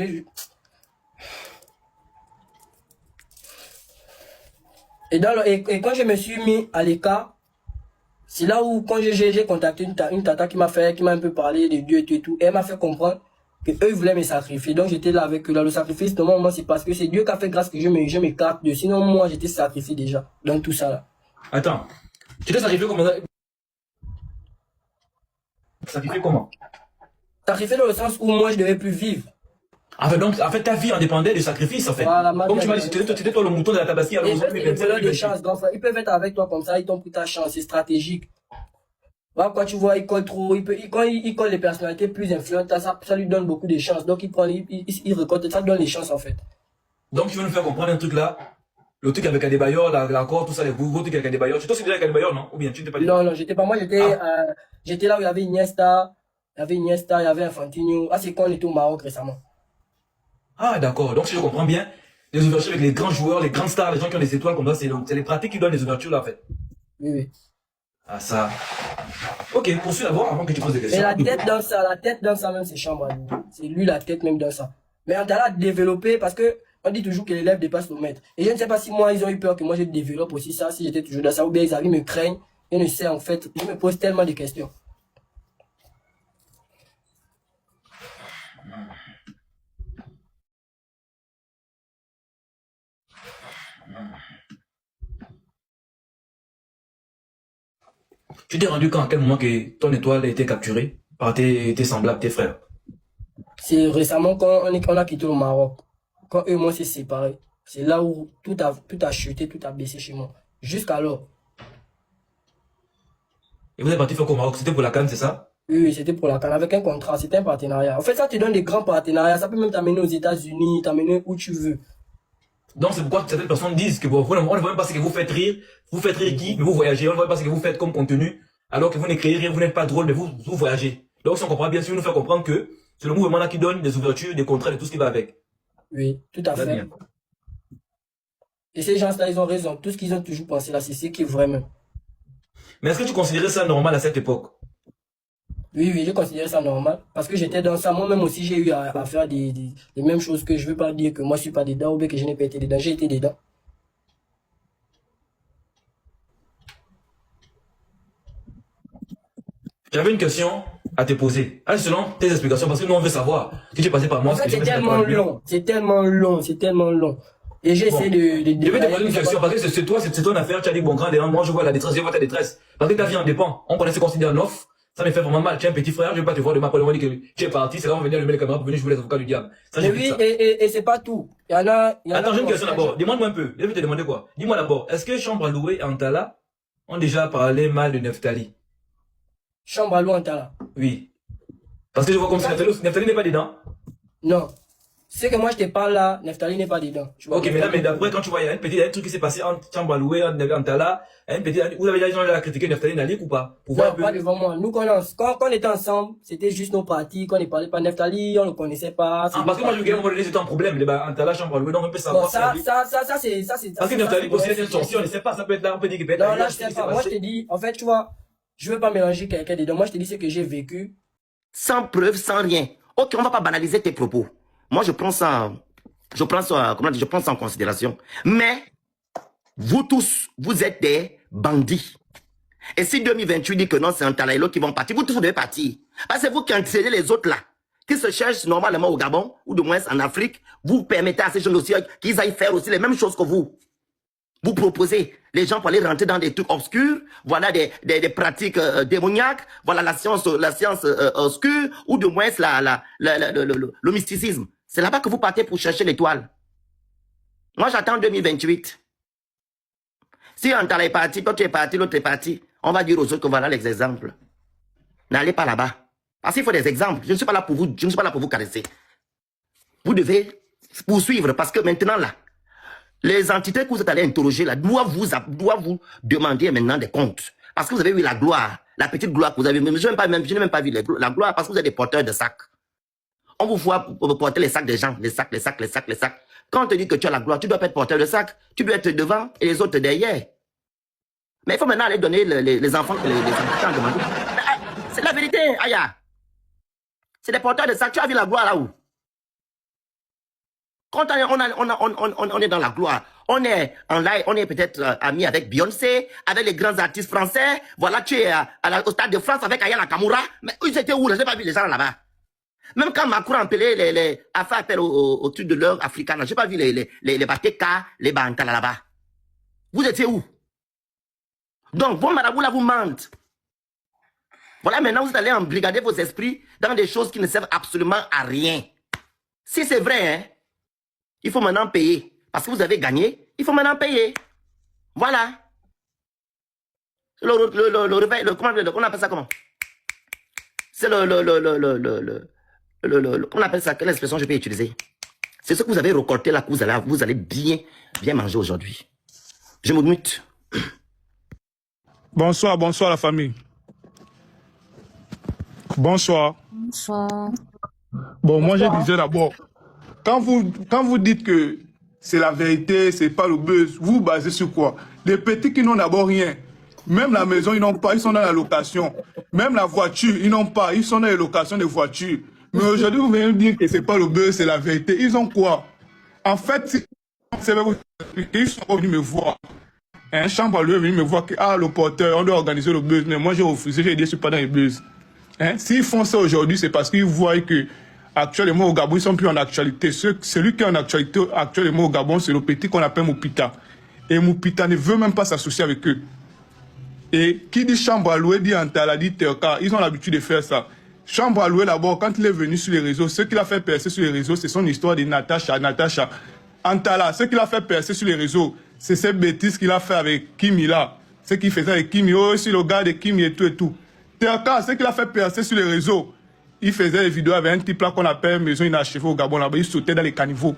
Speaker 3: Et quand je me suis mis à l'écart, c'est là où, quand j'ai contacté une tata qui m'a un peu parlé de Dieu et tout, et elle m'a fait comprendre que eux ils voulaient me sacrifier. Donc j'étais là avec eux. Là, le sacrifice, normalement, c'est parce que c'est Dieu qui a fait grâce que je m'écarte de. Sinon, moi, j'étais sacrifié déjà. Dans tout ça là.
Speaker 4: Attends. Tu t'es sacrifié comment ça? Sacrifié comment?
Speaker 3: Sacrifié dans le sens où moi, je devais plus vivre.
Speaker 4: En fait, ta vie en dépendait du sacrifice, en fait. Voilà, comme tu m'as dit, c'était toi le mouton de la tabaski.
Speaker 3: Ils peuvent être avec toi comme ça, ils t'ont pris ta chance, c'est stratégique. Voilà, quand tu vois, il colle trop, quand il colle les personnalités plus influentes, ça lui donne beaucoup de chances. Donc, il récolte, ça donne les chances, en fait.
Speaker 4: Donc, tu veux nous faire comprendre un truc là? Le truc avec Adebayor, l'accord, tout ça, les gros trucs avec Adebayor. Tu t'es aussi déjà avec Adebayor, non? Ou bien tu n'étais pas dit?
Speaker 3: Non, j'étais pas, moi, j'étais là où il y avait Iniesta, il y avait Infantino. Ah, c'est quand on était au Maroc récemment.
Speaker 4: Ah, d'accord. Donc, si je comprends bien, les ouvertures avec les grands joueurs, les grandes stars, les gens qui ont des étoiles comme ça, c'est les pratiques qui donnent les ouvertures là, en fait.
Speaker 3: Oui.
Speaker 4: Ah, ça. Ok, poursuis d'abord avant que tu poses des questions.
Speaker 3: Mais la tête dans ça même, c'est Chambre. C'est lui la tête même dans ça. Mais on t'a développé parce que on dit toujours que l'élève dépasse le maître. Et je ne sais pas si moi, ils ont eu peur que moi je développe aussi ça, si j'étais toujours dans ça, ou bien ils arrivent, me craignent. Je ne sais en fait, je me pose tellement de questions.
Speaker 4: Tu t'es rendu compte à quel moment que ton étoile a été capturée par tes semblables, tes frères?
Speaker 3: C'est récemment quand on a quitté le Maroc. Quand eux et moi s'est séparés. C'est là où tout a chuté, tout a baissé chez moi. Jusqu'alors.
Speaker 4: Et vous êtes parti faire quoi au Maroc? C'était pour la CAN, c'est ça?
Speaker 3: Oui, c'était pour la CAN, avec un contrat, c'était un partenariat. En fait, ça te donne des grands partenariats. Ça peut même t'amener aux États-Unis, t'amener où tu veux.
Speaker 4: Donc c'est pourquoi certaines personnes disent que bon, on ne voit même pas ce que vous faites rire. Vous faites rire qui? Mais vous voyagez. On ne voit pas ce que vous faites comme contenu. Alors que vous n'écrivez rien, vous n'êtes pas drôle, mais vous voyagez. Donc si on comprend bien, si vous nous faites comprendre que c'est le mouvement là qui donne des ouvertures, des contrats et tout ce qui va avec.
Speaker 3: Oui, tout à fait. Bien. Et ces gens-là, ils ont raison. Tout ce qu'ils ont toujours pensé là, c'est ce qui est vraiment.
Speaker 4: Mais est-ce que tu considérais ça normal à cette époque?
Speaker 3: Oui, je considérais ça normal. Parce que j'étais dans ça. Moi-même aussi, j'ai eu à faire des mêmes choses que je ne veux pas dire que moi, je ne suis pas dedans ou bien que je n'ai pas été dedans. J'ai été dedans.
Speaker 4: J'avais une question à te poser. Allez, selon tes explications, parce que nous, on veut savoir si tu es passé par moi.
Speaker 3: En fait, c'est tellement long. C'est tellement long. Et j'essaie de
Speaker 4: je vais te poser une question, parce que c'est toi, c'est ton affaire. Tu as dit, bon, grand, moi, je vois la détresse, je vois ta détresse. Parce que ta vie en dépend. On connaît ce qu'on se dit en off. Ça me fait vraiment mal. Tu es un petit frère, je ne vais pas te voir demain après le moment que tu es parti. C'est là où on va venir allumer les caméras pour venir jouer les avocats du diable. Ça,
Speaker 3: mais oui, et c'est pas tout. Il y en a.
Speaker 4: Attends, j'ai une question d'abord. Demande-moi un peu. Je vais te demander quoi. Dis-moi d'abord, est-ce que Chambre à louer et Antala ont déjà parlé mal de Neftali?
Speaker 3: Chambre à l'eau Antala.
Speaker 4: Oui. Parce que je vois comme si Neftali n'est pas dedans.
Speaker 3: Non. C'est que moi je te parle là, Neftali n'est pas dedans. Tu vois,
Speaker 4: Ok, mais d'après, quand tu vois, il y a un truc qui s'est passé entre Chambre à louer, Antala, vous avez déjà critiqué Neftali Nalik ou pas?
Speaker 3: Non, pas devant moi. Nous, quand on était ensemble, c'était juste nos parties, quand on ne parlait pas Neftali, on ne le connaissait pas.
Speaker 4: Parce que moi, je voulais c'était un problème, Antala, Chambre à louer, donc on peut savoir.
Speaker 3: Bon, ça, c'est.
Speaker 4: Parce que Neftali possède une sortie, on ne sait pas, ça peut être là, on peut dire qu'il peut être là.
Speaker 3: Non, là, je sais pas. Moi, je te dis, en fait, tu vois, je veux pas mélanger quelqu'un dedans. Moi, je te dis ce que j'ai vécu.
Speaker 5: Sans preuve, sans rien. Ok, on va pas banaliser tes propos. Moi, je prends ça en considération. Mais, vous tous, vous êtes des bandits. Et si 2028 dit que non, c'est un Talaïlo qui vont partir, vous tous vous devez partir. Parce que c'est vous qui entraînez les autres là, qui se cherchent normalement au Gabon, ou de moins en Afrique, vous permettez à ces jeunes aussi qu'ils aillent faire aussi les mêmes choses que vous. Vous proposez les gens pour aller rentrer dans des trucs obscurs, voilà des pratiques démoniaques, voilà la science obscure, ou de moins le mysticisme. C'est là-bas que vous partez pour chercher l'étoile. Moi, j'attends 2028. Si un talent est parti, toi tu es parti, l'autre est parti, on va dire aux autres que voilà les exemples. N'allez pas là-bas. Parce qu'il faut des exemples. Je ne suis pas là pour vous, je ne suis pas là pour vous caresser. Vous devez poursuivre parce que maintenant là, les entités que vous êtes allés interroger là doivent vous demander maintenant des comptes. Parce que vous avez eu la gloire, la petite gloire que vous avez. Je n'ai même pas vu la gloire parce que vous êtes des porteurs de sacs. On vous voit porter les sacs des gens, les sacs. Quand on te dit que tu as la gloire, tu dois pas être porteur de sacs. Tu dois être devant et les autres derrière. Mais il faut maintenant aller donner les enfants que les enfants demandent. C'est la vérité, Aya. C'est des porteurs de sacs. Tu as vu la gloire là où? Quand on est dans la gloire, on est en live, on est peut-être amis avec Beyoncé, avec les grands artistes français. Voilà, tu es au Stade de France avec Aya Nakamura. Mais ils étaient où? Je n'ai pas vu les gens là-bas. Même quand Macron appelait a fait appel au truc de l'heure africaine, je n'ai pas vu les Bateka, les Bantala là-bas. Vous étiez où? Donc, vos marabouts là vous mentent. Voilà, maintenant vous allez embrigader vos esprits dans des choses qui ne servent absolument à rien. Si c'est vrai, hein, il faut maintenant payer. Parce que vous avez gagné, il faut maintenant payer. Voilà. Le réveil, on appelle ça comment? C'est on appelle ça, quelle expression je peux utiliser? C'est ce que vous avez récolté là, que vous allez bien manger aujourd'hui. Je me mute.
Speaker 6: Bonsoir la famille. Bonsoir.
Speaker 7: Bonsoir.
Speaker 6: Bon, moi je disais d'abord, quand vous dites que c'est la vérité, c'est pas le buzz, vous basez sur quoi? Les petits qui n'ont d'abord rien. Même la maison, ils n'ont pas, ils sont dans la location. Même la voiture, ils n'ont pas, ils sont dans les locations de voitures. Mais aujourd'hui, vous venez me dire que c'est pas le buzz, c'est la vérité. Ils ont quoi? En fait, ils sont venus me voir. Un chambre à lui est venu me voir que, le porteur, on doit organiser le buzz. Mais moi, j'ai refusé, j'ai dit, je suis pas dans les buzz. Hein? S'ils font ça aujourd'hui, c'est parce qu'ils voient que, actuellement, au Gabon, ils sont plus en actualité. Celui qui est en actualité, actuellement, au Gabon, c'est le petit qu'on appelle Moupita. Et Moupita ne veut même pas s'associer avec eux. Et qui dit chambre à louer, dit Antala, dit Terka, ils ont l'habitude de faire ça. Chambre à louer, d'abord, quand il est venu sur les réseaux, ce qu'il a fait percer sur les réseaux, c'est son histoire de Natacha. Antala, ce qu'il a fait percer sur les réseaux, c'est cette bêtise qu'il a fait avec Kimi là. Ce qu'il faisait avec Kimi, aussi le gars de Kimi et tout. Terka, ce qu'il a fait percer sur les réseaux, il faisait des vidéos avec un type là qu'on appelle Maison Inachevée au Gabon là-bas. Il sautait dans les caniveaux.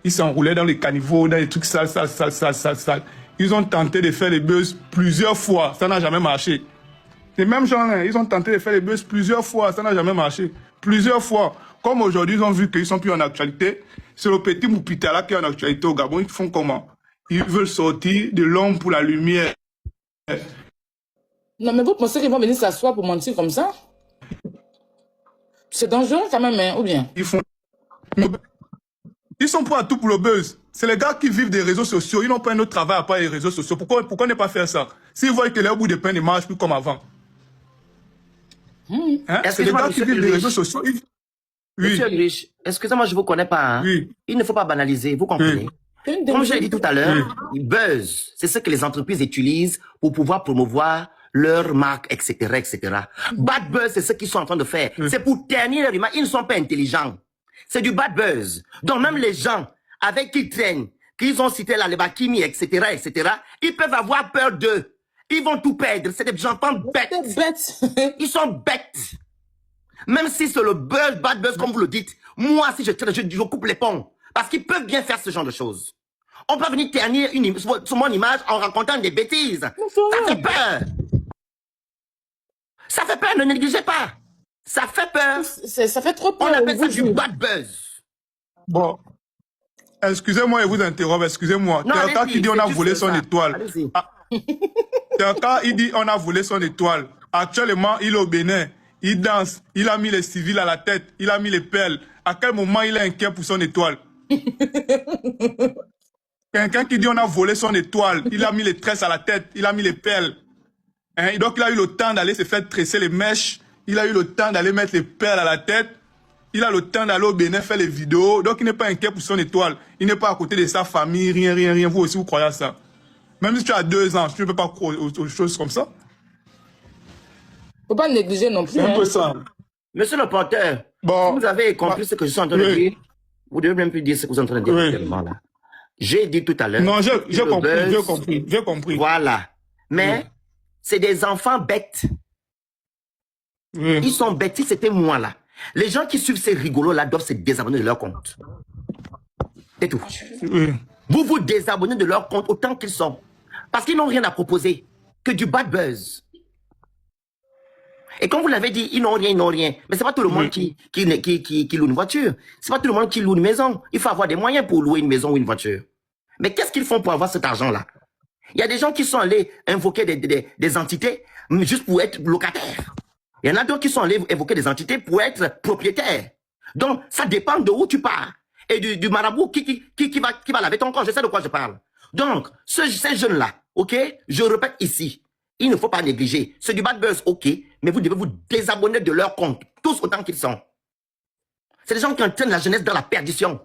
Speaker 6: Il s'enroulait dans les caniveaux, dans les trucs sales. Ils ont tenté de faire les buzz plusieurs fois, ça n'a jamais marché. Les mêmes gens là, ils ont tenté de faire les buzz plusieurs fois, ça n'a jamais marché. Plusieurs fois. Comme aujourd'hui, ils ont vu qu'ils sont plus en actualité. C'est le petit Moupita là qui est en actualité au Gabon. Ils font comment? Ils veulent sortir de l'ombre pour la lumière.
Speaker 7: Non, mais vous pensez qu'ils vont venir s'asseoir pour mentir comme ça? C'est dangereux quand même, hein, ou bien?
Speaker 6: Ils sont prêts à tout pour le buzz. C'est les gars qui vivent des réseaux sociaux. Ils n'ont pas un autre travail à part les réseaux sociaux. Pourquoi ne pas faire ça? S'ils voient que leur bout de pain ne marche plus comme avant. Hein? C'est les gars qui vivent des réseaux sociaux. Oui.
Speaker 5: Monsieur Ulrich, excusez-moi, je ne vous connais pas. Hein?
Speaker 6: Oui.
Speaker 5: Il ne faut pas banaliser, vous comprenez? Comme je l'ai dit tout à l'heure, buzz, c'est ce que les entreprises utilisent pour pouvoir promouvoir leur marque, etc., etc. Bad buzz, c'est ce qu'ils sont en train de faire. C'est pour ternir leur image. Ils ne sont pas intelligents. C'est du bad buzz. Donc même les gens avec qui ils traînent, qu'ils ont cité là, les Bakimi, etc., etc., ils peuvent avoir peur d'eux. Ils vont tout perdre. C'est des enfants bêtes.
Speaker 7: T'es bête.
Speaker 5: Ils sont bêtes. Même si c'est le buzz, bad buzz, comme vous le dites, moi, si je coupe les ponts. Parce qu'ils peuvent bien faire ce genre de choses. On peut venir ternir sur mon image en racontant des bêtises. Ça fait peur. Ça fait peur, ne négligez pas. Ça fait peur.
Speaker 7: Ça fait trop peur.
Speaker 5: On appelle ça du bad buzz.
Speaker 6: Bon. Excusez-moi et vous interrompre, excusez-moi. Terka qui dit on a volé son étoile. Terka, il dit on a volé son étoile. Actuellement, il est au Bénin. Il danse. Il a mis les civils à la tête. Il a mis les perles. À quel moment il est inquiet pour son étoile? Quelqu'un qui dit on a volé son étoile. Il a mis les tresses à la tête. Il a mis les perles. Hein? Donc il a eu le temps d'aller se faire tresser les mèches. Il a eu le temps d'aller mettre les perles à la tête. Il a le temps d'aller au Bénin faire les vidéos. Donc il n'est pas inquiet pour son étoile. Il n'est pas à côté de sa famille. Rien. Vous aussi, vous croyez à ça. Même si tu as 2 ans, tu ne peux pas croire aux choses comme ça.
Speaker 7: Faut pas négliger non plus.
Speaker 6: C'est un peu ça.
Speaker 5: Monsieur le porteur,
Speaker 6: Bon,
Speaker 5: si vous avez compris ce que je suis en train de dire, vous devez même plus dire ce que vous êtes en train de dire actuellement là. J'ai dit tout à l'heure.
Speaker 6: Non, j'ai compris.
Speaker 5: Voilà. Mais c'est des enfants bêtes.
Speaker 6: Oui.
Speaker 5: Ils sont bêtes. Si c'était moi là, les gens qui suivent ces rigolos là doivent se désabonner de leur compte. C'est tout.
Speaker 6: Oui.
Speaker 5: Vous vous désabonnez de leur compte autant qu'ils sont. Parce qu'ils n'ont rien à proposer que du bad buzz. Et comme vous l'avez dit, ils n'ont rien. Mais c'est pas tout le monde qui loue une voiture. C'est pas tout le monde qui loue une maison. Il faut avoir des moyens pour louer une maison ou une voiture. Mais qu'est-ce qu'ils font pour avoir cet argent-là? Il y a des gens qui sont allés invoquer des entités juste pour être locataires. Il y en a d'autres qui sont allés invoquer des entités pour être propriétaires. Donc, ça dépend de où tu pars. Et du marabout qui va laver ton corps. Je sais de quoi je parle. Donc, ces jeunes-là, ok, je répète ici, il ne faut pas négliger. C'est du bad buzz, ok, mais vous devez vous désabonner de leur compte, tous autant qu'ils sont. C'est des gens qui entraînent la jeunesse dans la perdition.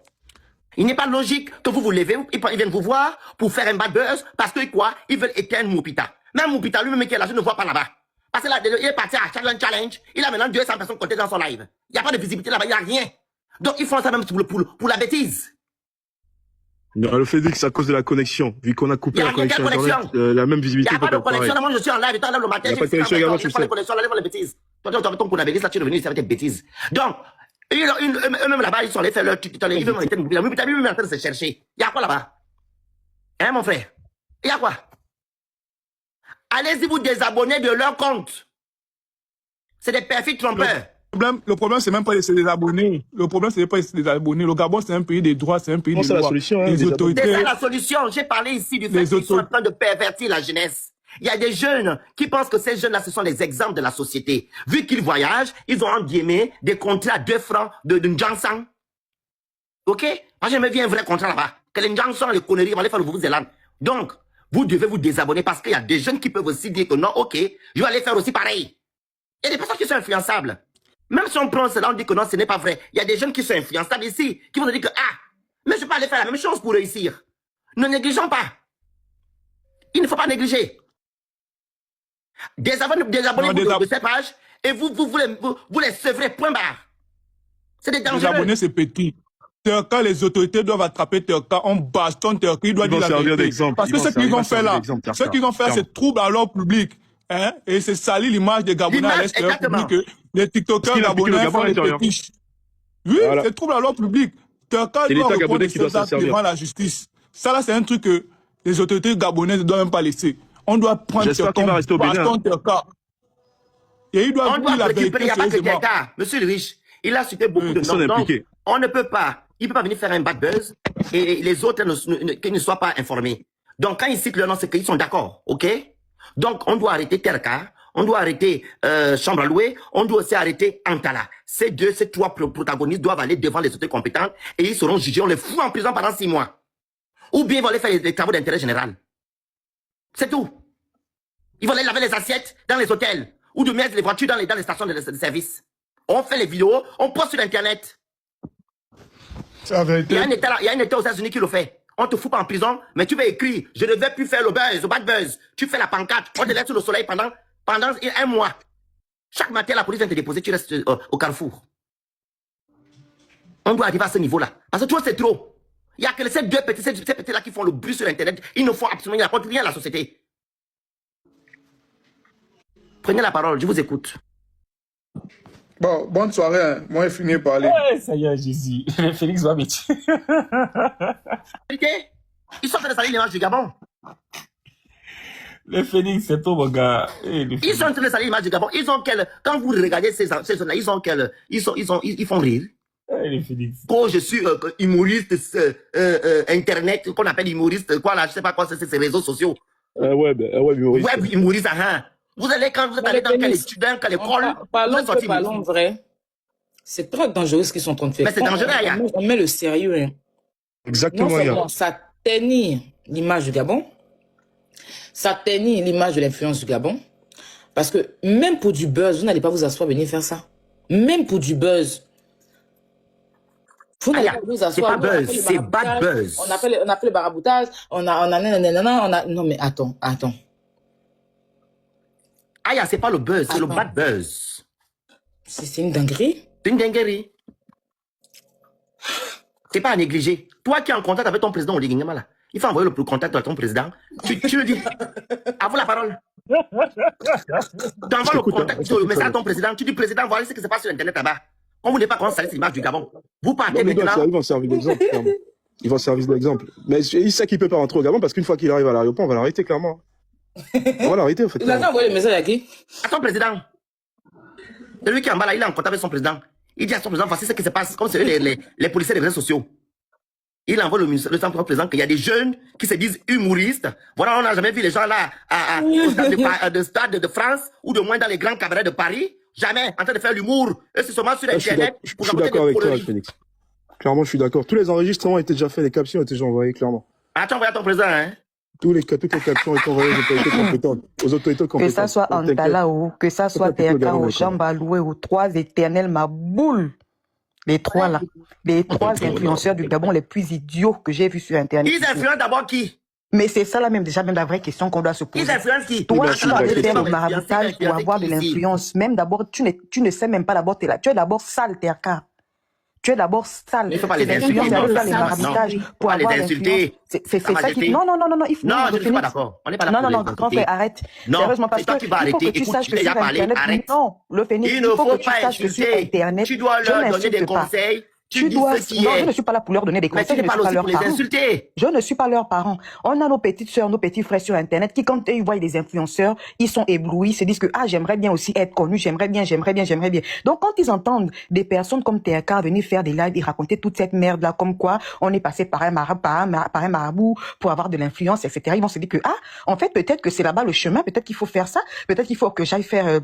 Speaker 5: Il n'est pas logique que vous vous levez, ils viennent vous voir pour faire un bad buzz, parce que quoi, ils veulent éteindre Moupita. Même Moupita, lui-même qui est là, je ne vois pas là-bas. Parce que là, il est parti à Challenge, il a maintenant 200 personnes comptées dans son live. Il n'y a pas de visibilité là-bas, il n'y a rien. Donc ils font ça même pour la bêtise.
Speaker 8: Non, le fait que c'est à cause de la connexion, vu qu'on a coupé la connexion Internet, la même visibilité.
Speaker 5: Il n'y a pas de connexion, moi je suis en live, étant là le matin,
Speaker 8: il n'y a pas de connexion également, tu sais.
Speaker 5: les connexions, là, les bêtises. Toi, tu as ton connabélis, là, tu es revenu ici avec tes bêtises. Donc, eux-mêmes là-bas, ils sont allés faire leur tutoriel, ils veulent m'arrêter de m'oublier. Lui, même en train de se chercher. Il y a quoi là-bas? Hein, mon frère? Il y a quoi? Allez-y vous désabonner de leur compte. C'est des perfides trompeurs.
Speaker 6: Le problème, c'est même pas de se désabonner. Le problème, c'est pas de se désabonner. Le Gabon, c'est un pays des droits, c'est un pays des
Speaker 8: c'est la
Speaker 6: droits.
Speaker 8: solution, hein,
Speaker 6: les autorités.
Speaker 5: C'est ça la solution. J'ai parlé ici du fait qu'ils sont en train de pervertir la jeunesse. Il y a des jeunes qui pensent que ces jeunes-là, ce sont les exemples de la société. Vu qu'ils voyagent, ils ont en guillemets des contrats à 2 francs d'une Jansan. Ok? Moi, j'aime bien un vrai contrat là-bas. Que les Jansan, les conneries, vont aller faire le Nouveau-Zélande. Donc, vous devez vous désabonner parce qu'il y a des jeunes qui peuvent aussi dire que non, ok, je vais aller faire aussi pareil. Il y a des personnes qui sont influençables. Même si on prend cela, on dit que non, ce n'est pas vrai. Il y a des jeunes qui sont influençables ici, qui vont dire que, mais je peux aller faire la même chose pour réussir. Ne négligeons pas. Il ne faut pas négliger. Désabonnez-vous de ces pages et vous les sevrez, point barre. C'est des dangereux.
Speaker 6: Désabonner, c'est petit. Terka, les autorités doivent attraper Terka, on bastonne Terka, il doit dire la vérité. Parce que ce qu'ils vont faire là, c'est trouble à l'ordre public. Hein? Et c'est salir l'image des Gabonais à l'extérieur public. Les TikTokers gabonais font les pétiches. Oui, voilà. C'est trouble à l'ordre public. Terka doit répondre devant la justice. Ça là, c'est un truc que les autorités gabonaises ne doivent même pas laisser. On doit prendre Terka, bastonne Terka. Et il doit dire la vérité.
Speaker 5: Il n'y a pas que Terka. Monsieur le riche, il a cité beaucoup de noms. Donc, on ne peut pas. Il ne peut pas venir faire un bad buzz et les autres qui ne soient pas informés. Donc, quand ils citent leur nom, c'est qu'ils sont d'accord. OK? Donc, on doit arrêter Terka, on doit arrêter Chambre à louer, on doit aussi arrêter Antala. Ces 3 protagonistes doivent aller devant les autorités compétentes et ils seront jugés. On les fout en prison pendant 6 mois. Ou bien ils vont aller faire les travaux d'intérêt général. C'est tout. Ils vont aller laver les assiettes dans les hôtels ou de mettre les voitures dans les stations de service. On fait les vidéos, on poste sur Internet.
Speaker 6: C'est la vérité.
Speaker 5: Il y a un État aux États-Unis qui le fait. On te fout pas en prison, mais tu vas écrire, je ne vais plus faire le buzz, le bad buzz. Tu fais la pancarte, on te laisse sous le soleil pendant 1 mois. Chaque matin, la police vient te déposer, tu restes au carrefour. On doit arriver à ce niveau-là. Parce que toi, c'est trop. Il n'y a que ces petits-là qui font le bruit sur Internet. Ils ne font absolument rien à la société. Prenez la parole, je vous écoute.
Speaker 6: Bon, bonne soirée. Hein. Moi, j'ai fini de parler.
Speaker 4: Ouais, ça y est, Jésus. Félix va me tuer.
Speaker 5: Ils sont en train de salir l'image du Gabon.
Speaker 4: Le Phoenix, c'est tout, mon gars.
Speaker 5: Ils sont en train de salir l'image du Gabon. Ils ont quel... Quand vous regardez ces gens-là, ils ont quel... Ils font rire.
Speaker 4: Le Phoenix.
Speaker 5: Quand je suis humoriste, internet, qu'on appelle humoriste, quoi là, je sais pas quoi, c'est ces réseaux sociaux.
Speaker 8: Ouais, humoriste.
Speaker 5: Web humoriste, hein. Vous allez, quand vous êtes allé dans quelle étude, dans quelle école,
Speaker 7: Parlons vrai. C'est très dangereux ce qu'ils sont en train de faire.
Speaker 5: Mais c'est dangereux, Aya.
Speaker 7: On met le sérieux. Hein.
Speaker 8: Exactement,
Speaker 7: Non
Speaker 8: Aya.
Speaker 7: seulement ça ternit l'image du Gabon, ça ternit l'image de l'influence du Gabon, parce que même pour du buzz, vous n'allez pas vous asseoir venir faire ça. Même pour du buzz. Vous n'allez pas vous asseoir.
Speaker 5: C'est pas buzz, c'est bad buzz.
Speaker 7: On a fait le baraboutage, non mais attends.
Speaker 5: Aya, c'est pas le buzz, c'est le bad buzz.
Speaker 7: C'est une dinguerie.
Speaker 5: C'est une dinguerie. C'est pas à négliger. Toi qui es en contact avec ton président, Oligingama, là, il faut envoyer le contact à ton président. Tu le dis. À vous la parole. Tu envoies le message à ton président. Tu dis, président, voilà ce qui se passe sur Internet là-bas. On ne voulait pas qu'on salisse l'image du Gabon. Vous partez maintenant.
Speaker 8: Il va servir d'exemple, clairement. Il va servir d'exemple. Mais il sait qu'il peut pas rentrer au Gabon parce qu'une fois qu'il arrive à l'aéroport, on va l'arrêter, clairement. On va l'arrêter, en fait.
Speaker 7: Il a envoyé le message à qui?
Speaker 5: À ton président. C'est lui qui est en bas là, il est en contact avec son président. Il dit à son président, voici ce qui se passe, comme c'est les policiers des réseaux sociaux. Il envoie le temps président qu'il y a des jeunes qui se disent humoristes. Voilà, on n'a jamais vu les gens là au stade de France ou de moins dans les grands cabarets de Paris. Jamais en train de faire l'humour. Et c'est seulement sur Internet.
Speaker 8: Je suis d'accord avec toi, Phoenix. Clairement, je suis d'accord. Tous les enregistrements étaient déjà faits, les captions étaient déjà envoyées, clairement.
Speaker 5: Attends, envoyé à ton président, hein.
Speaker 8: Toutes les captions étaient envoyées aux autorités compétentes.
Speaker 9: Que ça soit Antala ou que ça soit Terka ou Chambaloué ou trois éternels maboules. Les trois là. Les trois influenceurs du Gabon les plus idiots que j'ai vus sur Internet.
Speaker 5: Ils influencent d'abord qui?
Speaker 9: Mais c'est ça là même déjà même la vraie question qu'on doit se poser.
Speaker 5: Ils influencent qui?
Speaker 9: Toi, tu vas aller faire le maraboutage pour avoir de l'influence. Même d'abord, tu ne sais même pas d'abord, tu es d'abord sale, Terka. Tu es d'abord sale.
Speaker 5: Il ne faut pas les insulter.
Speaker 9: Pour avoir l'influence. C'est ça qui... Non, il faut...
Speaker 5: Non, je ne suis pas d'accord. On n'est pas là pour
Speaker 9: non, grand frère, arrête. Sérieusement, parce que il faut que tu saches que sur Internet... Non, le Phoenix, il faut que tu saches que sur Internet,
Speaker 5: tu dois leur donner des conseils.
Speaker 9: Tu dois... Non, je ne suis pas là pour leur donner des conseils, je ne suis pas leurs parents. Je ne suis pas leurs parents. On a nos petites sœurs, nos petits frères sur Internet qui, quand ils voient des influenceurs, ils sont éblouis, se disent que j'aimerais bien aussi être connu, j'aimerais bien. Donc, quand ils entendent des personnes comme TRK venir faire des lives et raconter toute cette merde-là, comme quoi on est passé par un marabout pour avoir de l'influence, etc., ils vont se dire que, en fait, peut-être que c'est là-bas le chemin, peut-être qu'il faut faire ça, peut-être qu'il faut que j'aille faire...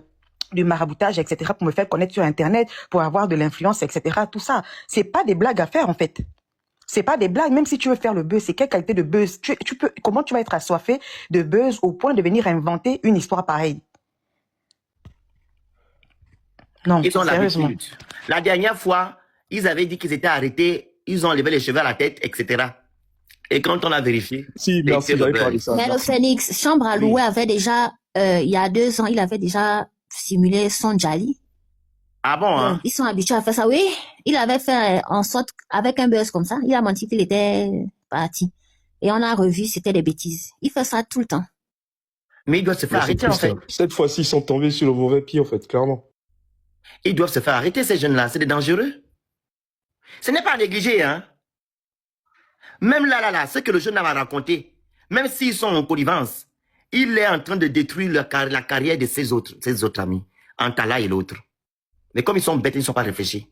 Speaker 9: du maraboutage, etc., pour me faire connaître sur Internet, pour avoir de l'influence, etc., tout ça. C'est pas des blagues à faire, en fait. C'est pas des blagues, même si tu veux faire le buzz, c'est quelle qualité de buzz? Comment tu vas être assoiffé de buzz au point de venir inventer une histoire pareille? Non,
Speaker 5: ils ont
Speaker 9: sérieusement.
Speaker 5: l'habitude. La dernière fois, ils avaient dit qu'ils étaient arrêtés, ils ont enlevé les cheveux à la tête, etc. Et quand on a vérifié...
Speaker 8: Si, merci, j'avais parlé de ça.
Speaker 10: Mais le Phoenix, Chambre à louer avait déjà, il y a 2 ans, il avait déjà simuler son Jali.
Speaker 5: Ah bon, hein?
Speaker 10: Ils sont habitués à faire ça, oui. Il avait fait en sorte, avec un buzz comme ça, il a menti qu'il était parti. Et on a revu, c'était des bêtises. Il fait ça tout le temps.
Speaker 5: Mais ils doivent se faire arrêter, en fait.
Speaker 8: Cette fois-ci, ils sont tombés sur le mauvais pied, en fait, clairement.
Speaker 5: Ils doivent se faire arrêter, ces jeunes-là. C'est des dangereux. Ce n'est pas à négliger, hein. Même là, ce que le jeune a raconté, même s'ils sont en connivence, il est en train de détruire la carrière de ses autres amis, Antala et l'autre. Mais comme ils sont bêtes, ils ne sont pas réfléchis.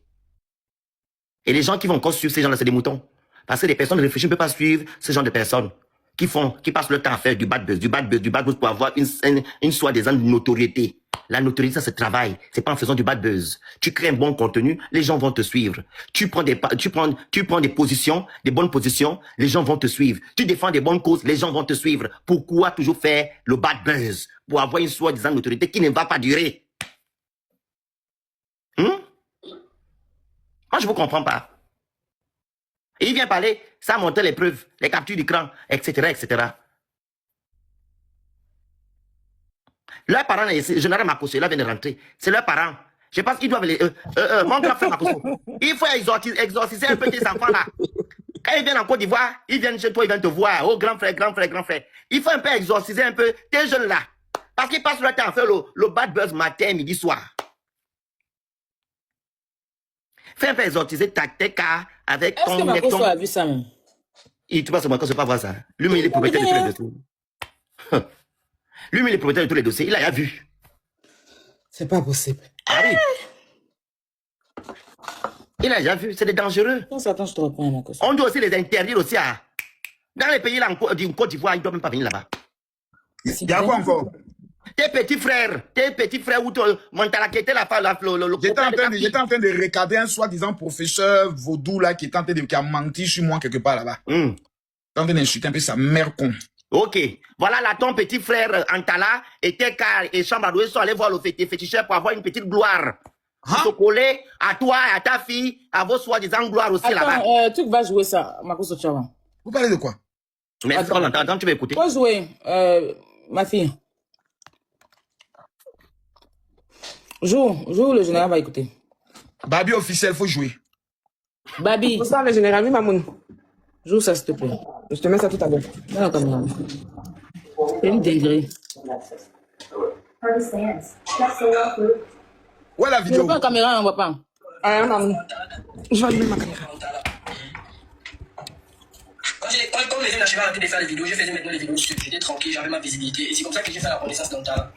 Speaker 5: Et les gens qui vont encore suivre ces gens-là, c'est des moutons. Parce que les personnes réfléchies ne peuvent pas suivre ce genre de personnes qui passent leur temps à faire du bad buzz pour avoir une soi-disant notoriété. La notoriété, ça se travaille. C'est pas en faisant du bad buzz. Tu crées un bon contenu, les gens vont te suivre. Tu prends des positions, des bonnes positions, les gens vont te suivre. Tu défends des bonnes causes, les gens vont te suivre. Pourquoi toujours faire le bad buzz pour avoir une soi-disant notoriété qui ne va pas durer? Moi, je vous comprends pas. Et il vient parler, ça montre les preuves, les captures d'écran, etc., etc. Leurs parents, le général Makosso, là vient de rentrer. C'est leurs parents. Je pense qu'ils doivent les... mon grand frère Makosso, il faut exorciser un peu tes enfants là. Quand ils viennent en Côte d'Ivoire, ils viennent chez toi, ils viennent te voir. Oh, grand frère. Il faut un peu exorciser un peu tes jeunes là. Parce qu'il passe le temps à faire le bad buzz matin, midi, soir. Fais un peu exotiser ta cas avec ton...
Speaker 7: Est-ce que Marcos a vu ça même?
Speaker 5: Tu penses que Marcos ne peut pas voir ça? Lui, il est propriétaire de tous les dossiers. Lui, il est propriétaire de tous les dossiers. Il a vu.
Speaker 7: C'est pas possible.
Speaker 5: Ah oui. Il a déjà vu. C'est dangereux.
Speaker 7: Attends, je te reprends, Marcos.
Speaker 5: On doit aussi les interdire aussi à... Dans les pays du Côte d'Ivoire, ils ne doivent même pas venir là-bas.
Speaker 11: Il y a quoi encore?
Speaker 5: Tes petits frères ou Montala qui était
Speaker 11: J'étais en train de regarder un soi-disant professeur vaudou là qui a menti sur moi quelque part là-bas. J'étais en train d'insulter un peu sa mère con.
Speaker 5: Ok. Voilà là, ton petit frère Antala et Teka et Chambre à sont allés voir le féticheur pour avoir une petite gloire. Se coller à toi et à ta fille, à vos soi-disant gloires aussi là-bas.
Speaker 7: Attends, tu vas jouer ça, Marcos Ochoa.
Speaker 11: Vous parlez de quoi?
Speaker 5: Mais attends, tu vas écouter.
Speaker 7: Faut jouer, ma fille. Joue, le général va écouter.
Speaker 11: Babi officiel, faut jouer.
Speaker 7: Babi.
Speaker 12: Bonsoir le général, oui Mamoun.
Speaker 7: Joue ça s'il te plaît.
Speaker 12: Je te mets ça tout à l'heure.
Speaker 7: Non, comme ça. C'est une dinguerie.
Speaker 11: Où est la vidéo?
Speaker 7: Tu veux pas la caméra, on voit pas.
Speaker 12: Ah, Mamoun. Je vais allumer ma caméra.
Speaker 3: Quand les jeunes achèvent de faire les vidéos, je faisais maintenant les vidéos, j'étais tranquille, j'avais ma visibilité. Et c'est comme ça que j'ai fait la connaissance d'Antala.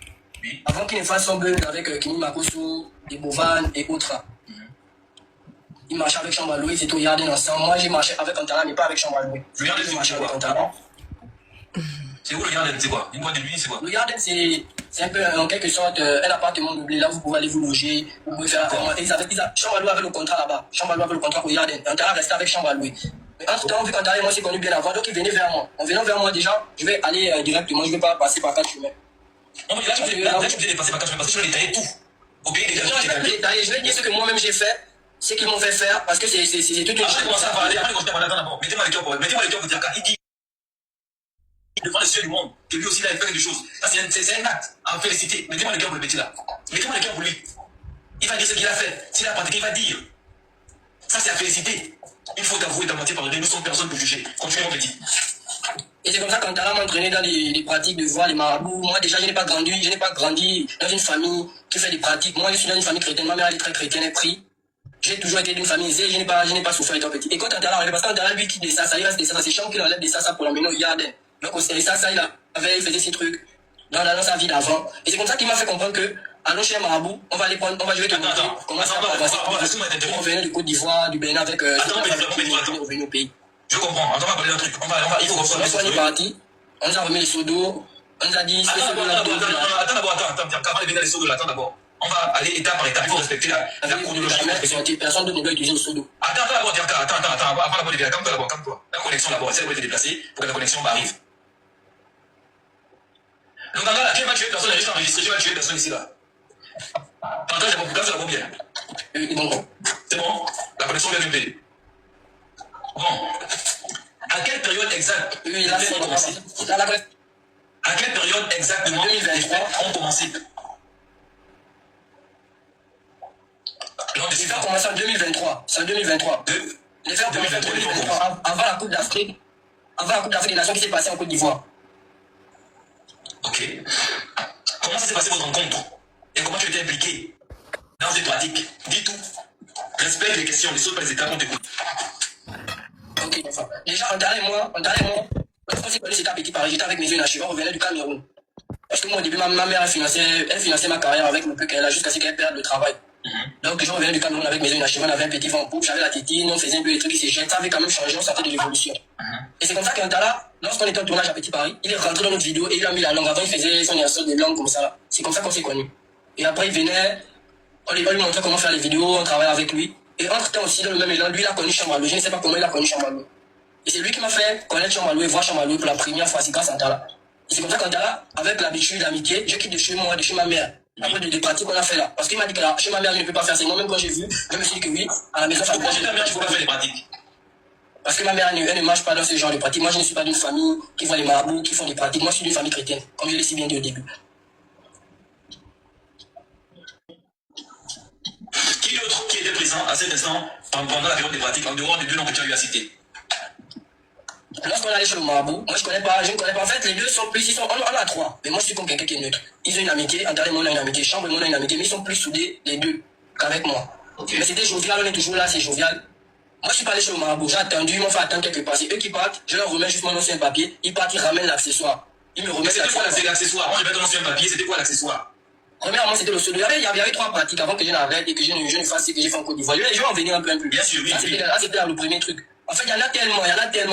Speaker 3: Avant qu'il ne fasse son bug avec Kimi Makoso, et Bovan et autres. Il marchait avec Chambalou, ils étaient au Yarden ensemble. Moi, j'ai marché avec Antala, mais pas avec Chambalou.
Speaker 4: Le Yarden, c'est quoi? C'est où le Yarden? C'est quoi? Une boîte de nuit, c'est quoi?
Speaker 3: Le Yarden, c'est un peu en quelque sorte un appartement meublé. Là, vous pouvez aller vous loger, vous pouvez faire affaire. Chambalou avait le contrat là-bas. Chambalou avait le contrat au Yarden. Antala restait avec Chambalou. Mais entre-temps, vu qu'Antala et moi, c'est connu bien avant, donc il venait vers moi. En venant vers moi, déjà, je vais aller directement, je ne vais pas passer par 4 chemins.
Speaker 4: Non, mais là, tu me dis de passer par 4 chemins parce que je vais détailler tout. Ok,
Speaker 3: je vais dire ce que moi-même j'ai fait, ce qu'ils m'ont fait faire, parce que c'est toute une chose.
Speaker 4: Mettez-moi le cœur pour dire qu'il dit devant les cieux du monde que lui aussi il a fait quelque chose. Ça, c'est un acte à féliciter. Mettez-moi le cœur pour le petit là. Mettez-moi le cœur pour lui. Il va dire ce qu'il a fait. S'il a pratiqué, il va dire. Ça, c'est à féliciter. Il faut t'avouer, t'as menti, pardonner. Nous sommes personne pour juger. Continuons, petit.
Speaker 3: Et c'est comme ça qu'Antala m'a entraîné dans les pratiques de voir les marabouts. Moi, déjà, je n'ai pas grandi dans une famille qui fait des pratiques. Moi, je suis dans une famille chrétienne. Ma mère, elle est très chrétienne, elle prie. J'ai toujours été d'une famille aisée, je n'ai pas souffert étant petit. Et quand Antala arrive, parce qu'Antala, lui, qui descend ça, il reste descendre, c'est chiant qu'il enlève des ça pour l'emmener au Yarden. Donc, il faisait ces trucs dans sa vie d'avant. Et c'est comme ça qu'il m'a fait comprendre que, allons chez un marabout, on va jouer tout le monde. Comment ça va passer? On revenait du Côte d'Ivoire, du Bénin avec, on revenait au pays.
Speaker 4: Je comprends. Attends, on va parler d'un truc. Il faut qu'on
Speaker 3: soit parti. On nous a remis les seaux d'eau. On nous a dit.
Speaker 4: Attends d'abord. Attends d'abord. On va aller étape par étape. Il faut respecter la chronologie.
Speaker 3: Personne ne doit utiliser le seau d'eau.
Speaker 4: Attends d'abord. Avant d'abord, calme-toi. La connexion d'abord. Essaie de te déplacer pour que la connexion arrive. Donc, là, tu vas tuer personne, elle est enregistrée. Tu vas tuer personne ici là. Attends, c'est la bombe bien. C'est bon. La connexion vient de payer. Bon. À quelle période exacte ont commencé? À quelle période exactement les faits ont commencé?
Speaker 3: Les faits ont commencé en 2023. C'est en 2023. Les faits ont commencé en 2023. Avant la Coupe d'Afrique. Avant la Coupe d'Afrique des Nations qui s'est passée en Côte d'Ivoire.
Speaker 4: Ok. Comment ça s'est passé votre rencontre? Et comment tu étais impliqué dans ces pratiques? Dis tout. Respecte les questions, les autres les étapes, on t'écoute.
Speaker 3: Ok, enfin. Déjà, Antala et moi, lorsqu'on s'est connus, c'était à Petit Paris, j'étais avec mes yeux nachevés, on revenait du Cameroun. Parce que moi, au début, ma mère, elle finançait ma carrière avec le peu qu'elle a jusqu'à ce qu'elle perde le travail. Donc, je revenais du Cameroun avec mes yeux nachevés, on avait un petit vent en poupe, j'avais la tétine, on faisait un peu des trucs qui se jettent, ça avait quand même changé, on sentait de l'évolution. Et c'est comme ça qu'Antala, lorsqu'on était en tournage à Petit Paris, il est rentré dans notre vidéo et il a mis la langue. Avant, il faisait son insulte de langue comme ça. C'est comme ça qu'on s'est connus. Et après, il venait, on lui montrait comment faire les vidéos, on travaillait avec lui. Et entre-temps aussi, dans le même élan, lui, il a connu Chambalou. Je ne sais pas comment il a connu Chambalou. Et c'est lui qui m'a fait connaître Chambalou et voir Chambalou pour la première fois, c'est grâce à Antala. Et c'est comme ça qu'Antala, avec l'habitude, l'amitié, je quitte de chez moi, de chez ma mère. Après des pratiques qu'on a fait là. Parce qu'il m'a dit que là, chez ma mère, je ne peux pas faire ça. Moi-même, quand j'ai vu, je me suis dit que oui, à la maison, ça
Speaker 4: pourquoi chez ta mère, tu ne peux pas faire des pratiques?
Speaker 3: Parce que ma mère, elle ne marche pas dans ce genre de pratiques. Moi, je ne suis pas d'une famille qui voit les marabouts, qui font des pratiques. Moi, je suis d'une famille chrétienne, comme je l'ai si bien dit au début.
Speaker 4: Qui d'autre qui était présent à cet instant pendant la période des pratiques, en dehors des deux noms que tu as eu à citer?
Speaker 3: Lorsqu'on allait chez le marabout, moi je ne connais pas. En fait, les deux sont plus, on a trois. Mais moi je suis comme quelqu'un qui est neutre. Ils ont une amitié, Antal et moi on a une amitié, Chambre et moi on a une amitié, mais ils sont plus soudés, les deux, qu'avec moi. Okay. Mais c'était jovial, on est toujours là, c'est jovial. Moi je suis pas allé chez le marabout, j'ai attendu, ils m'ont fait attendre quelque part. C'est eux qui partent, je leur remets juste mon ancien papier, ils partent, ils ramènent l'accessoire. Ils me remettent l'accessoire. Moi je mets ton ancien papier, c'était quoi l'accessoire? Premièrement, c'était le pseudo. Il y avait trois pratiques avant que je n'arrête et que je ne fasse ce que j'ai fait en Côte d'Ivoire. Les gens vont venir un peu plus. Bien sûr, oui. C'était le premier truc. En fait, il y en a tellement.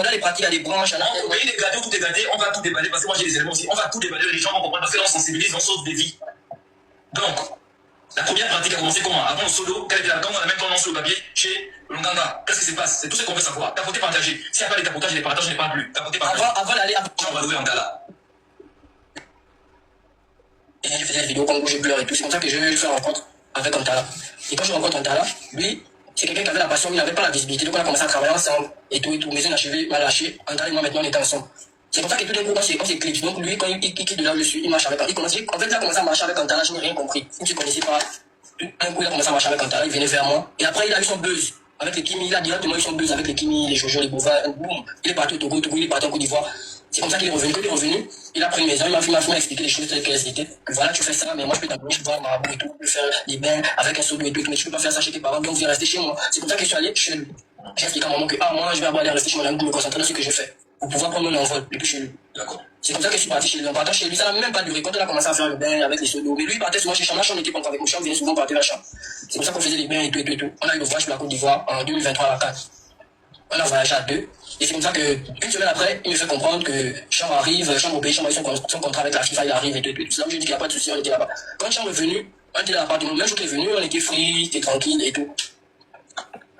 Speaker 3: Dans les pratiques, il y a des branches. Vous voyez, les gâteaux, tout est gâté, on va tout déballer. Parce que moi, j'ai des éléments aussi. On va tout déballer, les gens vont comprendre. Parce que là, on sensibilise, on sauve des vies. Donc, la première pratique a commencé comment? Avant le solo, quand on a même commencé le papier chez Longanga. Qu'est-ce qui se passe? C'est tout ce qu'on veut savoir. Tapoter, partager. S'il n'y a pas les tapotages et les partages, je n'ai pas plus. Tapoter, partager. Avant d'aller à on va louer en gala. Et je faisais des vidéos comme où je pleure et tout. C'est comme ça que je fais une rencontre avec Antala. Et quand je rencontre Antala, lui, c'est quelqu'un qui avait la passion, mais il n'avait pas la visibilité. Donc on a commencé à travailler ensemble et tout. Mais on a achevé, m'a lâché. Antala et moi maintenant on était ensemble. C'est comme ça que tout d'un coup on s'éclipse. Donc lui, quand il quitte de là où je suis, il marche avec Antala. En fait, il a commencé à marcher avec Antala, je n'ai rien compris. Si tu ne connaissais pas, un coup il a commencé à marcher avec Antala, il venait vers moi. Et après il a eu son buzz. Avec les Kimi, il a directement eu son buzz avec les Kimi, les Jojo, les Bova, boum. Il est parti au Togo, il est parti en Côte d'Ivoire. C'est comme ça qu'il est revenu. Quand il est revenu, il a pris une maison, il m'a expliqué les choses telles qu'elles étaient. Que voilà, tu fais ça, mais moi je peux t'accompagner, je peux voir un marabout et tout, je peux faire des bains avec un seau et tout, mais tu peux pas faire ça chez tes parents, donc viens rester chez moi. C'est comme ça que je suis allé chez lui. J'ai expliqué à maman que, moi je vais aller rester chez mon ami pour me concentrer sur ce que je fais. Pour pouvoir prendre mon envol depuis chez lui. D'accord. C'est comme ça que je suis parti chez lui. En partant chez lui, ça n'a même pas duré. Quand on a commencé à faire le bain avec les seaux d'eau, mais lui il partait souvent chez Chambre, la chambre n'était pas encore avec mon chambre, venait souvent partir à la chambre. C'est comme ça qu'on faisait les bains et tout et tout. On a eu le voyage pour la Côte d'Ivoire en 2023 à la Cannes. On a voyagé à deux. Et c'est comme ça que, une semaine après, il me fait comprendre que Chambre arrive, Chambre au pays, Chambre a eu son contrat avec la FIFA, il arrive et tout. C'est là où je dis qu'il n'y a pas de souci, on était là-bas. Quand Chambre est venu, on était à l'appartement, même jour qu'il est venu, on était free, c'était tranquille et tout.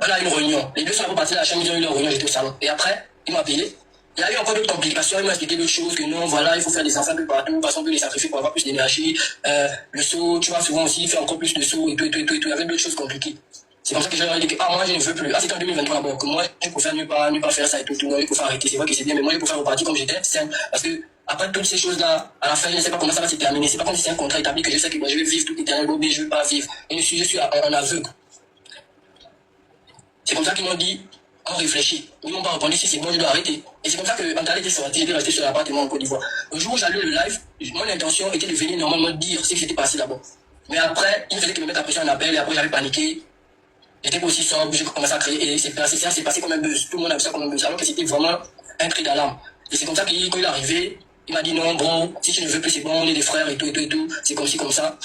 Speaker 3: On a eu une réunion. Les deux sont repartis de la chambre, ils ont eu leur réunion, j'étais au salon. Et après, il m'a appelé. Il y a eu encore d'autres complications, il m'a expliqué d'autres choses, que non, voilà, il faut faire des enfants un peu partout, parce qu'on peut les sacrifier pour avoir plus d'énergie. Le saut, tu vas souvent aussi faire encore plus de sauts et tout. Il y avait d'autres choses compliquées. C'est comme ça que j'ai dit que, moi je ne veux plus. C'était en 2023 d'abord, que moi je préfère ne pas faire ça et tout, non, il faut arrêter. C'est vrai que c'est bien, mais moi je préfère repartir comme j'étais, simple. Parce que, après toutes ces choses-là, à la fin, je ne sais pas comment ça va se terminer. C'est pas comme si c'est un contrat établi que je sais que moi je vais vivre tout éternellement, mais je ne veux pas vivre. Et je suis en aveugle. C'est comme ça qu'ils m'ont dit, on réfléchit. Ils m'ont pas répondu si c'est bon, je dois arrêter. Et c'est comme ça que Antala était sorti, j'étais resté sur l'appartement en Côte d'Ivoire. Le jour où j'allais le live, mon intention était de venir normalement dire ce qui s'était passé d'abord. Mais après, il fallait que me mette la pression en appel et après j'avais paniqué. J'étais aussi sobre, j'ai commencé à créer et c'est passé comme un buzz. Tout le monde a vu ça comme un buzz, alors que c'était vraiment un cri d'alarme. Et c'est comme ça que quand il est arrivé, il m'a dit non, bro, si tu ne veux plus, c'est bon, on est des frères et tout. C'est comme ci, comme ça.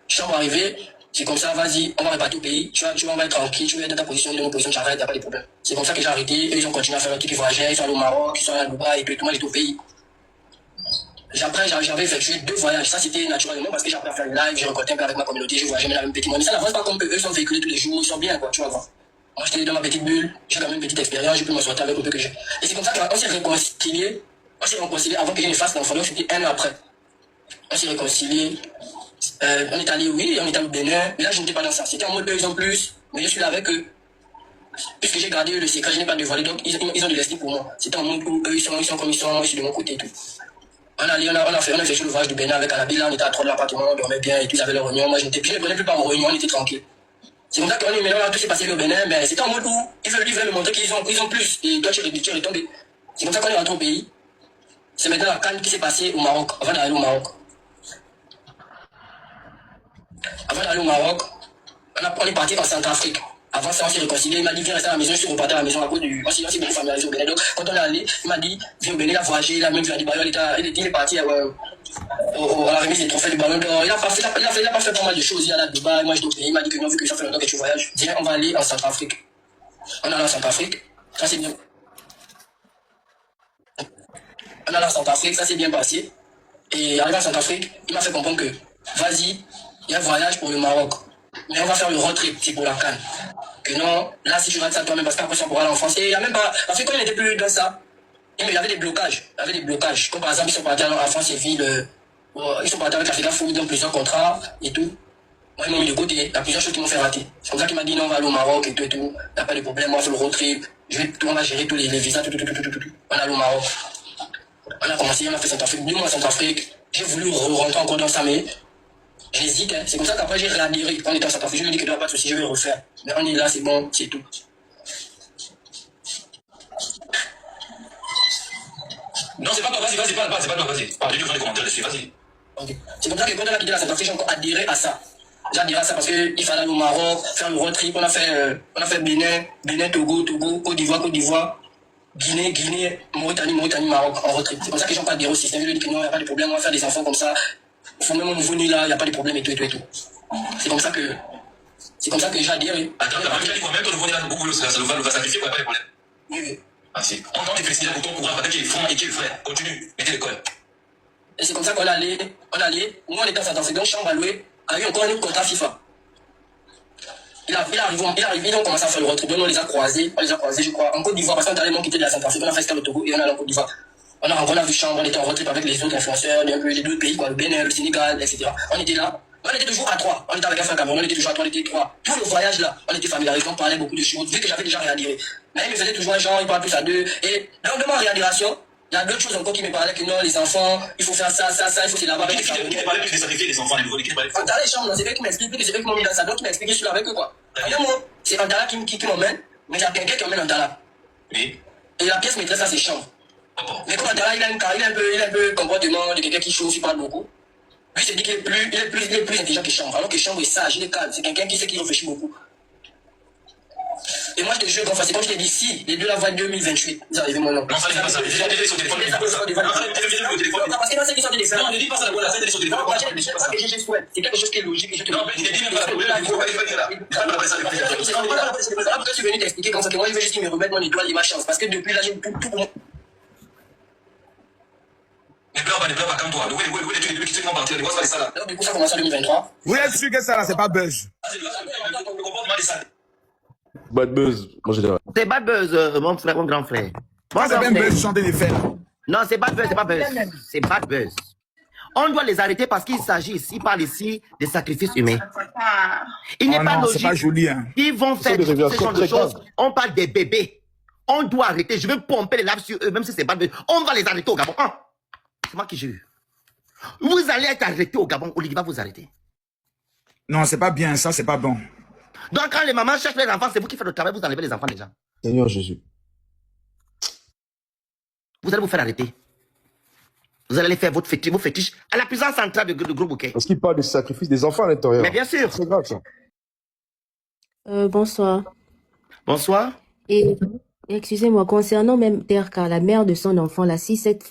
Speaker 3: Chambre arrivée, c'est comme ça, vas-y, on va répartir au pays. Tu vas être tranquille, tu vas être dans ta position, dans mon position, tu arrêtes, il n'y a pas de problème. C'est comme ça que j'ai arrêté. Et ils ont continué à faire un truc, ils voyageaient, ils sont allés au Maroc, ils sont allés à Dubaï et tout, moi j'étais au pays. Après, j'avais effectué 2 voyages. Ça, c'était naturellement parce que j'ai appris à faire le live, j'ai rencontré un peu avec ma communauté, je voyageais même la même petite monde. Mais ça n'avance pas comme eux, ils sont véhiculés tous les jours, ils sont bien, quoi, tu vois. Moi, j'étais dans ma petite bulle, j'ai quand même une petite expérience, j'ai pu m'en sortir avec le peu que j'ai. Et c'est comme ça qu'on s'est réconciliés. On s'est réconciliés avant que je ne fasse l'enfant, donc c'était 1 an après. On s'est réconciliés. On est allé, oui, on est allé au Bénin, mais là, je n'étais pas dans ça. C'était en mode 2 ans plus, mais je suis là avec eux. Puisque j'ai gardé le secret, je n'ai pas dévoilé, donc ils ont de l'estime pour moi. C'était en mode où eux, ils sont comme ils sont, moi, je suis de mon côté et tout. On a fait le voyage du Bénin avec Anabi, là on était à 3 de l'appartement, on dormait bien et tout, ils avaient leur réunion, moi je ne prenais plus pas aux réunions, on était tranquille. C'est comme ça qu'on est maintenant, tout s'est passé au Bénin, mais c'était en mode où ils veulent me montrer qu'ils ont plus, et toi tu es retombé. C'est comme ça qu'on est rentré au pays. C'est maintenant la Cannes qui s'est passée au Maroc, avant d'aller au Maroc. Avant d'aller au Maroc, on est parti en Centrafrique. Avant ça, on s'est réconcilié, il m'a dit viens rester à la maison, je suis reparti à la maison à cause du... On s'est beaucoup familiarisé au Bénin. Donc quand on est allé, il m'a dit viens au Bénin, il a voyagé, il a même vu à Dubaï, il est parti à la remise des trophées du Ballon d'Or. Il a pas fait pas mal de choses, il est allé à Dubaï, moi j'étais au pays, il m'a dit que non, vu que ça fait longtemps que tu voyages, viens, on va aller en Centrafrique. On est allé en Centrafrique, ça c'est bien. On est allé en Centrafrique, ça s'est bien passé. Et arrivé en Centrafrique, il m'a fait comprendre que vas-y, il y a un voyage pour le Maroc. Mais on va faire le road trip, c'est pour la Cannes. Que non, là si tu rates ça toi-même, parce qu'après ça pourra aller en France. Et il y a même pas. Parce que quand il n'était plus dans ça, il y avait des blocages. Comme par exemple, ils sont partis en France et ville. Ils sont partis avec l'Africa Food dans plusieurs contrats et tout. Moi, ils m'ont mis de côté. Il y a plusieurs choses qui m'ont fait rater. C'est comme ça qu'il m'a dit non, on va aller au Maroc et tout. Il n'y a pas de problème, on va faire le road trip. On va gérer tous les visas, tout. On est allé au Maroc. On a commencé, on a fait Centrafrique. 2 mois à Centrafrique. J'ai voulu rentrer encore dans ça, mais j'hésite. C'est comme ça qu'après j'ai réadhéré. On était en Centrafrique. Je me dis que il n'y a pas de souci, je vais le refaire. Mais on est là, c'est bon, c'est tout.
Speaker 13: Non, c'est pas toi, vas-y, parle, c'est pas toi, vas-y. Parle, je vais faire les commentaires dessus, vas-y.
Speaker 14: Ok. C'est comme ça que quand on a quitté la Centrafrique, j'ai encore adhéré à ça. J'ai adhéré à ça parce qu'il fallait aller au Maroc, faire le road trip. On a fait Bénin, Togo, Côte d'Ivoire, Guinée, Mauritanie, Maroc, en road trip. C'est comme ça que j'ai encore adhéré au système. Je lui ai dit que non, il n'y a pas de problème, on va faire des enfants comme ça. Il faut même au nouveau-né là, il n'y a pas de problème et tout. C'est comme ça que j'ai adhéré.
Speaker 13: Attends, tu as dit quoi? Même ton nouveau-né là, beaucoup, ça va sacrifier, il n'y a pas de problème.
Speaker 14: Oui.
Speaker 13: Ah, si. On t'en félicite pour ton courage, parce qu'il est franc et qu'il est vrai. Continue, mettez l'école.
Speaker 14: Et c'est comme ça qu'on allait, nous on était en Centrafrique, donc chambre à louer, a eu encore un autre contrat FIFA. Il arrive, on commence à faire le road trip, on les a croisés, je crois, en Côte d'Ivoire, parce qu'on est allé quitter de la Centrafrique, on a fait escale au Togo et on est allé en Côte d'Ivoire. On a vu chambre, on était en road trip avec les autres influenceurs, les deux pays, quoi, le Bénin, le Sénégal, etc. On était là, on était toujours à 3, on était avec un frère Cameroun, on était toujours à 3, on était 3. Tout le voyage là, on était familiarisés, on parlait beaucoup de choses, vu que j'avais déjà réadhéré. Mais il me faisait toujours un genre, il parlait plus à 2, et dans ma réadhération, il y a d'autres choses encore qui me parlaient que non, les enfants, il faut faire ça, il faut se laver avec
Speaker 13: Qui ne parlait plus de sacrifier les enfants, les nouveaux, qui ne parlait plus.
Speaker 14: Dans les chambres, c'est eux qui m'expliquent, c'est eux qui m'ont mis dans ça, donc qui m'expliquent, je suis là avec eux, quoi. Moi, c'est Antala qui m'emmène, mais il y a quelqu'un qui emmène Antala.
Speaker 13: Oui.
Speaker 14: Et la pièce maîtresse, ça, c'est chambre. Mais comme Antala, il a un peu comportement de quelqu'un qui chauffe, il parle beaucoup. Lui, c'est dit qu'il est plus intelligent que chambre, alors que chambre est sage, il est calme, c'est quelqu'un qui sait qu'il réfléchit beaucoup. Et moi, je te jure, c'est comme je t'ai dit, si les deux la voient 2028, vous arrivez mon nom.
Speaker 13: Non, ça n'est pas ça. J'ai télé sur le téléphone. Non,
Speaker 14: parce que non, c'est qui sont téléphone.
Speaker 13: Non, ne dis pas ça, la bonne, la scène sur le téléphone.
Speaker 14: C'est pas que j'ai souhaité. C'est quelque chose qui est logique.
Speaker 13: Non, mais je t'ai dit même pas ça. Il faut pas dire là.
Speaker 14: C'est pourquoi je suis venu t'expliquer comme ça que moi, je veux juste me remettre mon étoile et ma chance. Parce que depuis là, j'ai tout pour moi.
Speaker 13: Ne pleure pas, calme-toi. Où est les qui vont partir? Les gosses vont aller ça là.
Speaker 14: Du coup, ça commence en 2023.
Speaker 11: Vous êtes sûr que ça là, c'est pas buzz?
Speaker 13: Le comportement des salles.
Speaker 8: Bad buzz, moi je dirais.
Speaker 5: C'est bad buzz, mon grand frère.
Speaker 11: Moi, c'est bien buzz, chanter les faits.
Speaker 5: Non, c'est bad buzz, c'est bad buzz. On doit les arrêter parce qu'il s'agit ici, il parle ici des sacrifices humains. Il n'est pas logique.
Speaker 11: C'est pas joli, hein.
Speaker 5: Ils vont faire ce genre de choses. On parle des bébés. On doit arrêter. Je veux pomper les laves sur eux, même si c'est bad buzz. On va les arrêter au Gabon. C'est moi qui jure. Vous allez être arrêtés au Gabon. Olivier va vous arrêter.
Speaker 11: Non, c'est pas bien, ça, c'est pas bon.
Speaker 5: Donc, quand les mamans cherchent les enfants, c'est vous qui faites le travail, vous enlevez les enfants déjà.
Speaker 8: Seigneur Jésus.
Speaker 5: Vous allez vous faire arrêter. Vous allez faire vos fétiches à la puissance centrale de Gros Bouquet.
Speaker 8: Parce qu'il parle des sacrifices des enfants à l'intérieur.
Speaker 5: Mais bien sûr.
Speaker 8: C'est grave ça.
Speaker 15: Bonsoir.
Speaker 5: Bonsoir.
Speaker 15: Et excusez-moi, concernant même Terka, la mère de son enfant, là, si cette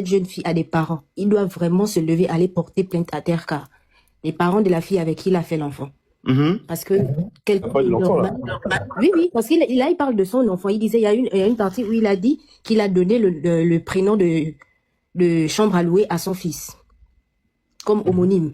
Speaker 15: jeune fille a des parents, ils doivent vraiment se lever, aller porter plainte à Terka. Les parents de la fille avec qui il a fait l'enfant. Parce que oui, parce qu'il il parle de son enfant. Il disait, il y a une partie où il a dit qu'il a donné le prénom de chambre à louer à son fils, comme homonyme.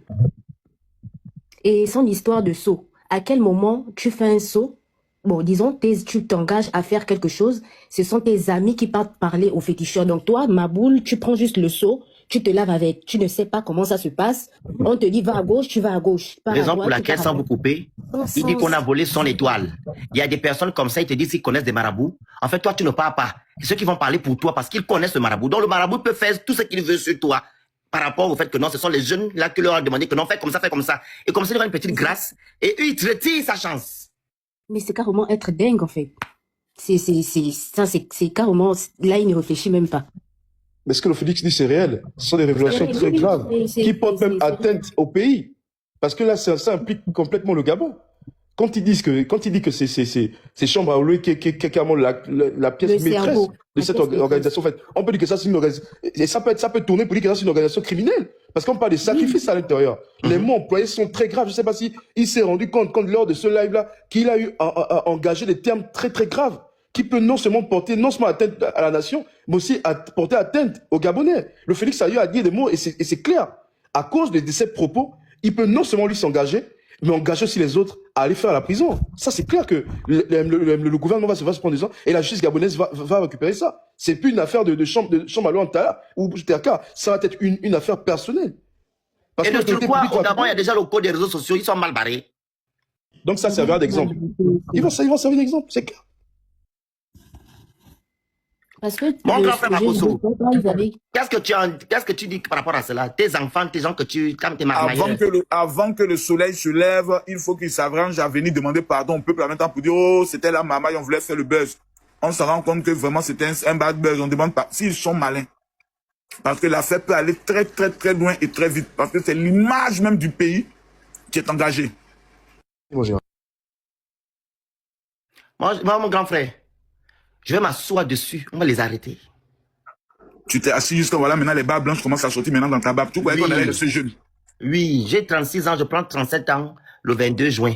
Speaker 15: Et son histoire de saut. À quel moment tu fais un saut? Bon, disons, tu t'engages à faire quelque chose. Ce sont tes amis qui partent parler au féticheur. Donc toi, ma boule, tu prends juste le seau. Tu te laves avec, tu ne sais pas comment ça se passe. On te dit, va à gauche, tu vas à gauche.
Speaker 5: Raison pour laquelle, sans vous couper, il dit qu'on a volé son étoile. Il y a des personnes comme ça, ils te disent qu'ils connaissent des marabouts. En fait, toi, tu ne parles pas. C'est ceux qui vont parler pour toi parce qu'ils connaissent le marabout. Donc, le marabout peut faire tout ce qu'il veut sur toi par rapport au fait que non, ce sont les jeunes là qui leur ont demandé que non, fais comme ça, fais comme ça. Et comme ça, il y aura une petite grâce et eux, ils te retirent sa chance.
Speaker 15: Mais c'est carrément être dingue, en fait. C'est carrément, là, il ne réfléchit même pas.
Speaker 8: Mais ce que le Félix dit, c'est réel. Ce sont des révélations très graves qui portent même atteinte au pays. Parce que là, ça implique complètement le Gabon. Quand il dit que c'est chambres à louer qui est carrément la pièce maîtresse de cette organisation, en fait, on peut dire que ça, c'est une organisation. Et ça peut tourner pour dire que ça, c'est une organisation criminelle. Parce qu'on parle des sacrifices à l'intérieur. Les mots employés sont très graves. Je ne sais pas si il s'est rendu compte, lors de ce live-là, qu'il a eu à engager des termes très, très graves, qui peut non seulement porter atteinte à la nation, mais aussi porter atteinte aux Gabonais. Le Félix a eu à dire des mots, et c'est clair. À cause de ces propos, il peut non seulement lui s'engager, mais engager aussi les autres à aller faire la prison. Ça, c'est clair que le gouvernement va se prendre des gens, et la justice gabonaise va récupérer ça. C'est plus une affaire de chambre à l'eau en Tala ou TRK. Ça va être une affaire personnelle.
Speaker 5: Parce et de surcroît, au Gabon, il y a déjà le code des réseaux sociaux, ils sont mal barrés.
Speaker 8: Donc ça servira d'exemple. Ils vont servir d'exemple, c'est clair.
Speaker 15: Parce que
Speaker 5: mon grand frère Makoso, qu'est-ce que tu dis par rapport à cela? Tes enfants, tes gens que tu, quand t'es marié.
Speaker 11: Avant que le soleil se lève, il faut qu'ils s'arrangent à venir demander pardon au peuple en même temps pour dire, oh, c'était la maman, on voulait faire le buzz. On se rend compte que vraiment c'était un bad buzz. On demande pas s'ils sont malins. Parce que l'affaire peut aller très, très, très loin et très vite. Parce que c'est l'image même du pays qui est engagée.
Speaker 5: Moi, mon grand frère, je vais m'asseoir dessus. On va les arrêter.
Speaker 11: Tu t'es assis jusqu'à voilà, maintenant les barbes blanches commencent à sortir maintenant dans ta barbe. Tu croyais qu'on allait rester jeune?
Speaker 5: Oui, j'ai 36 ans, je prends 37 ans le 22 juin.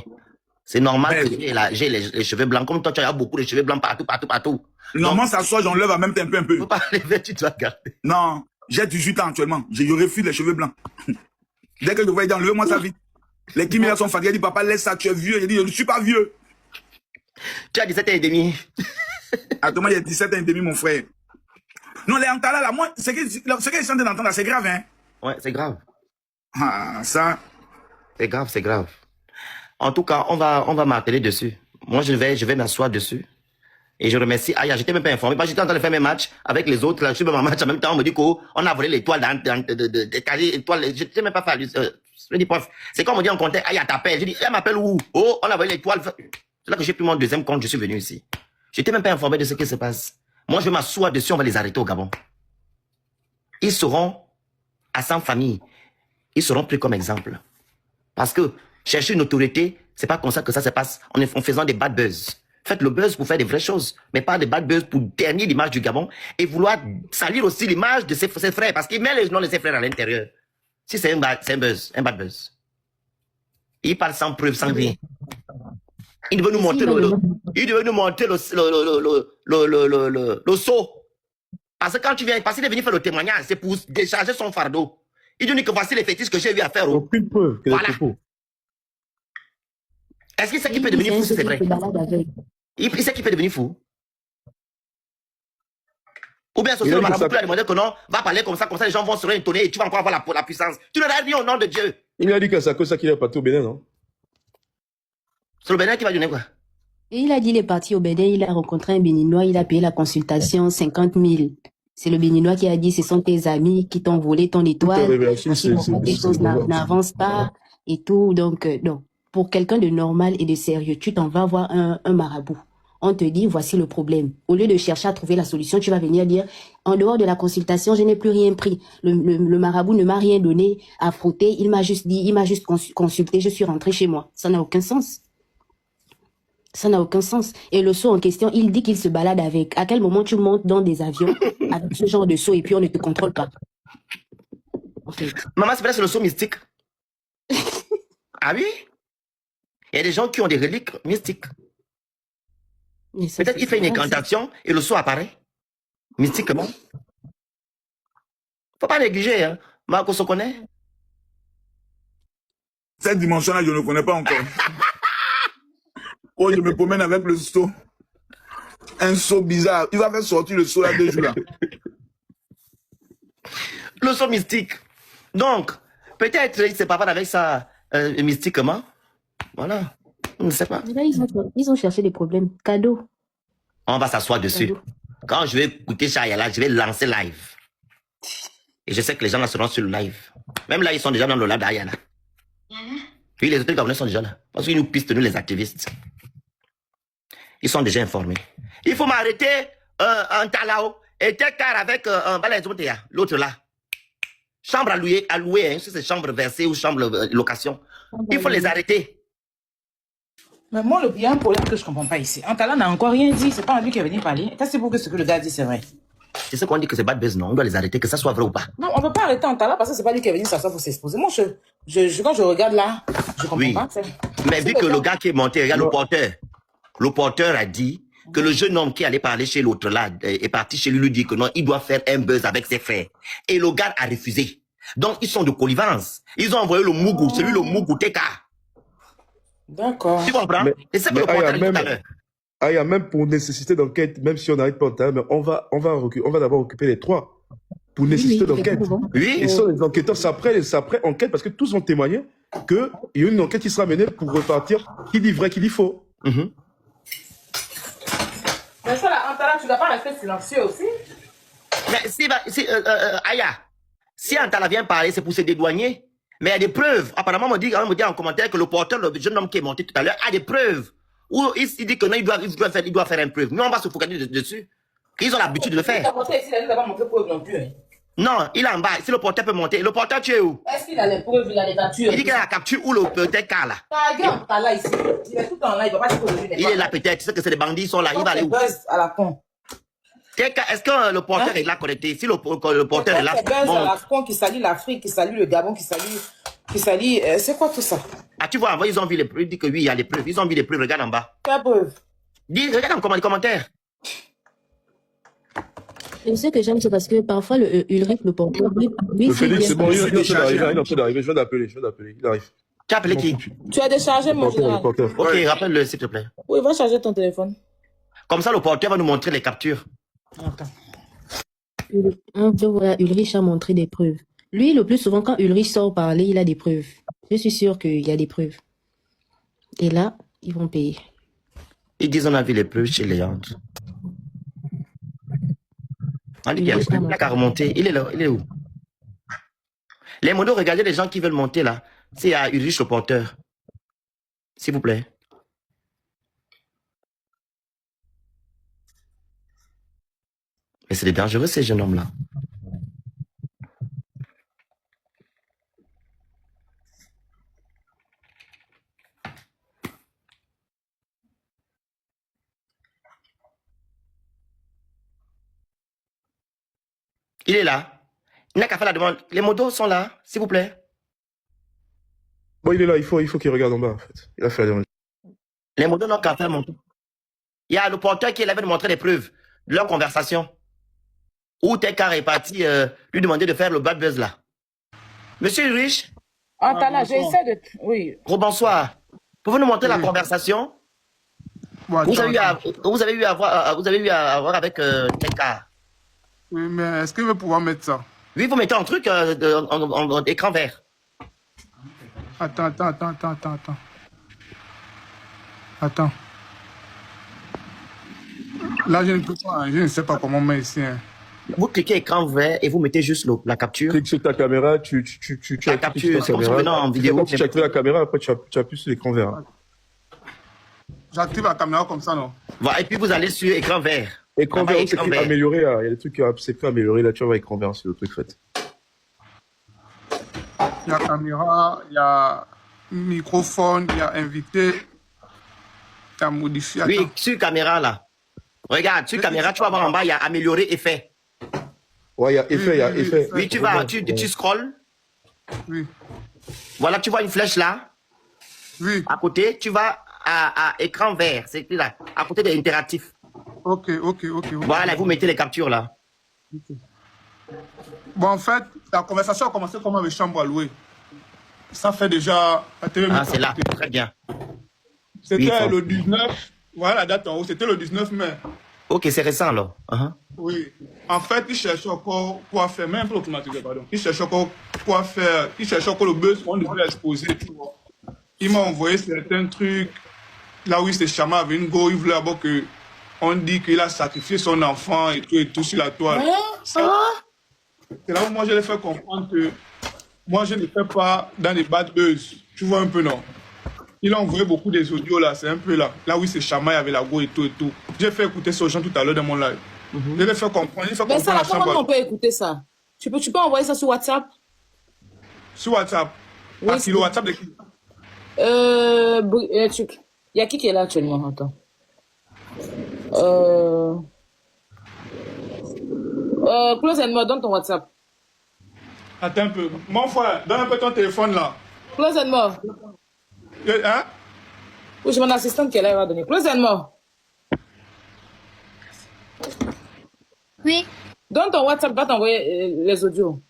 Speaker 5: C'est normal que j'ai les cheveux blancs. Comme toi, tu as beaucoup de cheveux blancs partout.
Speaker 11: Normalement, s'asseoir, j'enlève en même temps un peu.
Speaker 5: Faut pas lever, tu dois garder.
Speaker 11: Non, j'ai 18 ans actuellement. Je refuse les cheveux blancs. Dès que je vois, il dit, enlevez-moi ça vite. Les Kimila sont fatigués, ils disent, papa, laisse ça, tu es vieux. Il dit, je ne suis pas vieux.
Speaker 5: Tu as 17 ans et demi.
Speaker 11: Actuellement, il y a 17 ans et demi, mon frère. Non, les Antala, là, moi, ce qu'ils sont d'entendre, c'est grave, hein?
Speaker 5: Ouais, c'est grave.
Speaker 11: Ah, ça.
Speaker 5: C'est grave, c'est grave. En tout cas, on va m'atteler dessus. Moi, je vais m'asseour dessus. Et je remercie Aya, j'étais même pas informé. Parce que j'étais en train de faire mes matchs avec les autres. Là, je suis même en match en même temps. On me dit qu'on a volé l'étoile de caler l'étoile. Je n'étais même pas fait. Je dis, prof, c'est comme on dit en compte, Aya t'appelle. Je dis, elle m'appelle où? Oh, on a volé l'étoile. C'est là que j'ai pris mon deuxième compte, je suis venu ici. J'étais même pas informé de ce qui se passe. Moi, je vais m'asseoir dessus, on va les arrêter au Gabon. Ils seront à 100 familles. Ils seront pris comme exemple. Parce que chercher une autorité, c'est pas comme ça que ça se passe en faisant des bad buzz. Faites le buzz pour faire des vraies choses, mais pas des bad buzz pour ternir l'image du Gabon et vouloir salir aussi l'image de ses frères, parce qu'il met les noms de ses frères à l'intérieur. Si c'est un buzz, un bad buzz. Il parle sans preuve, sans rien. Il veut nous montrer le saut. Parce que quand tu viens, parce qu'il est venu faire le témoignage, c'est pour décharger son fardeau. Il dit que voici les fétiches que j'ai eu à faire.
Speaker 8: Aucune preuve que
Speaker 5: voilà.
Speaker 8: les propos.
Speaker 5: Est-ce qu'il sait qu'il peut devenir fou si c'est vrai? Il sait qu'il peut devenir fou? Ou bien ce marabout peut demander que non, va parler comme ça, les gens vont se réintonner et tu vas encore avoir la puissance. Tu ne l'as dit au nom de Dieu.
Speaker 8: Il a dit que c'est à cause de ça qu'il est parti au Bénin, non?
Speaker 5: C'est le Bénin qui va donner quoi?
Speaker 15: Et il a dit il est parti au Bénin, il a rencontré un Béninois, il a payé la consultation 50 000. C'est le Béninois qui a dit ce sont tes amis qui t'ont volé ton étoile. Les choses n'avancent pas et tout. Donc, non. Pour quelqu'un de normal et de sérieux, tu t'en vas voir un marabout. On te dit, voici le problème. Au lieu de chercher à trouver la solution, tu vas venir dire, en dehors de la consultation, je n'ai plus rien pris. Le marabout ne m'a rien donné à frotter. Il m'a juste dit, il m'a juste consulté, je suis rentré chez moi. Ça n'a aucun sens. Ça n'a aucun sens. Et le seau en question, il dit qu'il se balade avec. À quel moment tu montes dans des avions avec ce genre de seau et puis on ne te contrôle pas? En fait.
Speaker 5: Maman, c'est vrai, c'est le seau mystique. Ah oui? Il y a des gens qui ont des reliques mystiques. Peut-être qu'il fait une incantation et le seau apparaît. Mystiquement. Faut pas négliger, hein. Marco se connaît.
Speaker 11: Cette dimension-là, je ne connais pas encore. Oh, je me promène avec le seau. Un seau bizarre. Il va faire sortir le seau là 2 jours là.
Speaker 5: Le seau mystique. Donc, peut-être il se parle avec ça mystiquement. Voilà. On ne sait pas.
Speaker 15: Là, ils ont cherché des problèmes. Cadeau.
Speaker 5: On va s'asseoir dessus. Cadeau. Quand je vais écouter Chayala, je vais lancer live. Et je sais que les gens là seront sur le live. Même là, ils sont déjà dans le live d'Ayala. Puis les autres gouvernements sont déjà là. Parce qu'ils nous pistent, nous les activistes. Ils sont déjà informés. Il faut m'arrêter un talao et car avec l'autre là. Chambre à louer, hein, si c'est chambre versée ou chambre location. Il faut les arrêter.
Speaker 7: Mais moi, il y a un problème que je ne comprends pas ici. Antala n'a encore rien dit. C'est pas lui qui est venu parler. C'est pour que ce que le gars dit, c'est vrai.
Speaker 5: C'est ce qu'on dit que c'est bad buzz, non? On doit les arrêter, que ça soit vrai ou pas.
Speaker 7: Non, on ne peut pas arrêter Antala parce que c'est pas lui qui est venu s'asseoir pour s'exposer. Moi, quand je regarde là, je comprends pas.
Speaker 5: Mais vu que le gars qui est monté, regarde le porteur a dit que le jeune homme qui allait parler chez l'autre là est parti chez lui dit que non, il doit faire un buzz avec ses frères. Et le gars a refusé. Donc, ils sont de connivence. Ils ont envoyé le Mougou, celui le Mougou Teka.
Speaker 7: D'accord.
Speaker 5: Tu comprends? Et c'est que le porteur dit tout à l'heure.
Speaker 8: Ah, il y a même pour nécessité d'enquête, même si on n'arrête pas en temps, mais on va d'abord occuper les 3 pour nécessité d'enquête.
Speaker 5: Oui.
Speaker 8: Et ça, les enquêteurs, c'est après enquête, parce que tous ont témoigné qu'il y a une enquête qui sera menée pour repartir qui dit vrai, qui dit faux.
Speaker 7: Mais ça, là, Antala, tu ne dois pas rester silencieux aussi.
Speaker 5: Mais Aya, si Antala vient parler, c'est pour se dédouaner. Mais il y a des preuves. Apparemment, on me dit en commentaire que le porteur, le jeune homme qui est monté tout à l'heure, a des preuves. Ou il dit que non, il doit faire une preuve. Nous, on va se focaliser dessus. Ils ont l'habitude de le faire. Non, il est en bas. Si le porteur peut monter. Le porteur, tu es où?
Speaker 7: Est-ce qu'il a les preuves, il a les captures?
Speaker 5: Il dit qu'il a la capture ou le peut-être car là.
Speaker 7: Regarde, t'as là ici. Il est tout le temps là, il va pas dire qu'aujourd'hui
Speaker 5: Il est là peut-être. Tu sais que c'est des bandits, ils sont là. Il va aller où?
Speaker 7: à la con.
Speaker 5: Est-ce que le porteur est là connecté? Si le porteur est là,
Speaker 7: à la con qui salue l'Afrique, qui salue le Gabon, qui salue... c'est quoi tout ça?
Speaker 5: Ah, tu vois, ils ont vu les preuves. Ils disent que oui, il y a les preuves. Ils ont vu les preuves. Regarde en bas.
Speaker 7: Quelle preuve?
Speaker 5: Dis, regarde en commentaire.
Speaker 15: Et ce que j'aime, c'est parce que parfois, Ulrich, le porteur,
Speaker 8: Le Félix, c'est bon, il est en train d'arriver. Je viens d'appeler. Il arrive.
Speaker 5: Tu as appelé qui?
Speaker 7: Tu as déchargé mon général.
Speaker 5: Ok, rappelle-le, s'il te plaît.
Speaker 7: Oui, va charger ton téléphone.
Speaker 5: Comme ça, le porteur va nous montrer les captures.
Speaker 7: Attends.
Speaker 15: Voilà, Ulrich a montré des preuves. Lui, le plus souvent, quand Ulrich sort parler, il a des preuves. Je suis sûre qu'il y a des preuves. Et là, ils vont payer. Ils
Speaker 5: disent on a vu les preuves chez Léandre. Il n'a qu'à remonter. Il est là. Il est où? Les modos, regardez les gens qui veulent monter là. C'est à Ulrich le porteur. S'il vous plaît. Mais c'est dangereux ces jeunes hommes là. Il est là. Il n'a qu'à faire la demande. Les modos sont là, s'il vous plaît.
Speaker 8: Bon, il est là, il faut qu'il regarde en bas, en fait. Il a fait la demande.
Speaker 5: Les modos n'ont qu'à faire monter. Il y a le porteur qui est là de montrer les preuves de leur conversation. Où Tekar est parti lui demander de faire le bad buzz là. Monsieur Ulrich.
Speaker 7: Ah, t'as là, j'essaie de... Oui.
Speaker 5: Bonsoir. Pouvez-nous montrer la conversation? Vous avez eu à avoir avec Tekar.
Speaker 6: Oui, mais est-ce qu'il va pouvoir mettre ça?
Speaker 5: Oui, vous mettez un truc en écran vert.
Speaker 6: Attends. Là, je ne peux pas, je ne sais pas comment mettre ici. Hein.
Speaker 5: Vous cliquez écran vert et vous mettez juste la capture.
Speaker 8: Clique sur ta caméra, tu
Speaker 5: la capture, c'est comme si venant en vidéo.
Speaker 8: Quand tu actives la caméra, après tu appuies sur l'écran vert.
Speaker 6: J'active la caméra comme ça, non?
Speaker 5: Voilà, et puis vous allez sur écran vert.
Speaker 8: Écran vert, c'est écrit améliorer. Il y a des trucs c'est écrit améliorer. Là, tu vas écran vert, c'est le truc fait.
Speaker 6: Il y a caméra, il y a microphone, il y a invité, il y a modifié.
Speaker 5: Oui, sur caméra là. Regarde, sur caméra, tu vas voir en bas, il y a améliorer effet.
Speaker 8: Ouais, il y a effet,
Speaker 5: Oui, tu scrolls.
Speaker 6: Oui.
Speaker 5: Voilà, tu vois une flèche là.
Speaker 6: Oui.
Speaker 5: À côté, tu vas à écran vert, c'est écrit là, à côté de l'interactif.
Speaker 6: Ok.
Speaker 5: Voilà, vous mettez les captures là.
Speaker 6: Okay. Bon, en fait, la conversation a commencé comme avec chambre à louer. Ça fait déjà...
Speaker 5: Ah, c'est là, très bien.
Speaker 6: C'était le 19, voilà la date en haut, c'était le 19 mai.
Speaker 5: Ok, c'est récent alors.
Speaker 6: Oui. En fait, ils cherchaient encore quoi faire, même pour l'automatique, pardon. Ils cherchaient encore quoi faire, ils cherchaient encore le buzz qu'on devait exposer, tu vois. Ils m'ont envoyé certains trucs, là où il s'est chamé avec une go, il voulait d'abord que... On dit qu'il a sacrifié son enfant et tout sur la toile. C'est là où moi je l'ai fait comprendre que moi je ne fais pas dans les bad buzz. Tu vois un peu, non? Il a envoyé beaucoup des audios là, c'est un peu là. Là où il s'est chamaillé avec la go et tout. J'ai fait écouter ça aux gens tout à l'heure dans mon live. Je l'ai fait comprendre.
Speaker 7: Mais ça, comment on peut écouter ça? Tu peux envoyer ça sur WhatsApp?
Speaker 6: Sur WhatsApp?
Speaker 7: Oui,
Speaker 6: c'est le WhatsApp de qui?
Speaker 7: Il y a qui est là actuellement? Attends. Close and More, donne ton WhatsApp.
Speaker 6: Attends un peu. Mon frère, donne un peu ton téléphone là.
Speaker 7: Close and More.
Speaker 6: Hein?
Speaker 7: Oui, j'ai mon assistante qui est là, elle va donner. Close and More.
Speaker 10: Oui.
Speaker 7: Donne ton WhatsApp, va t'envoyer les audios.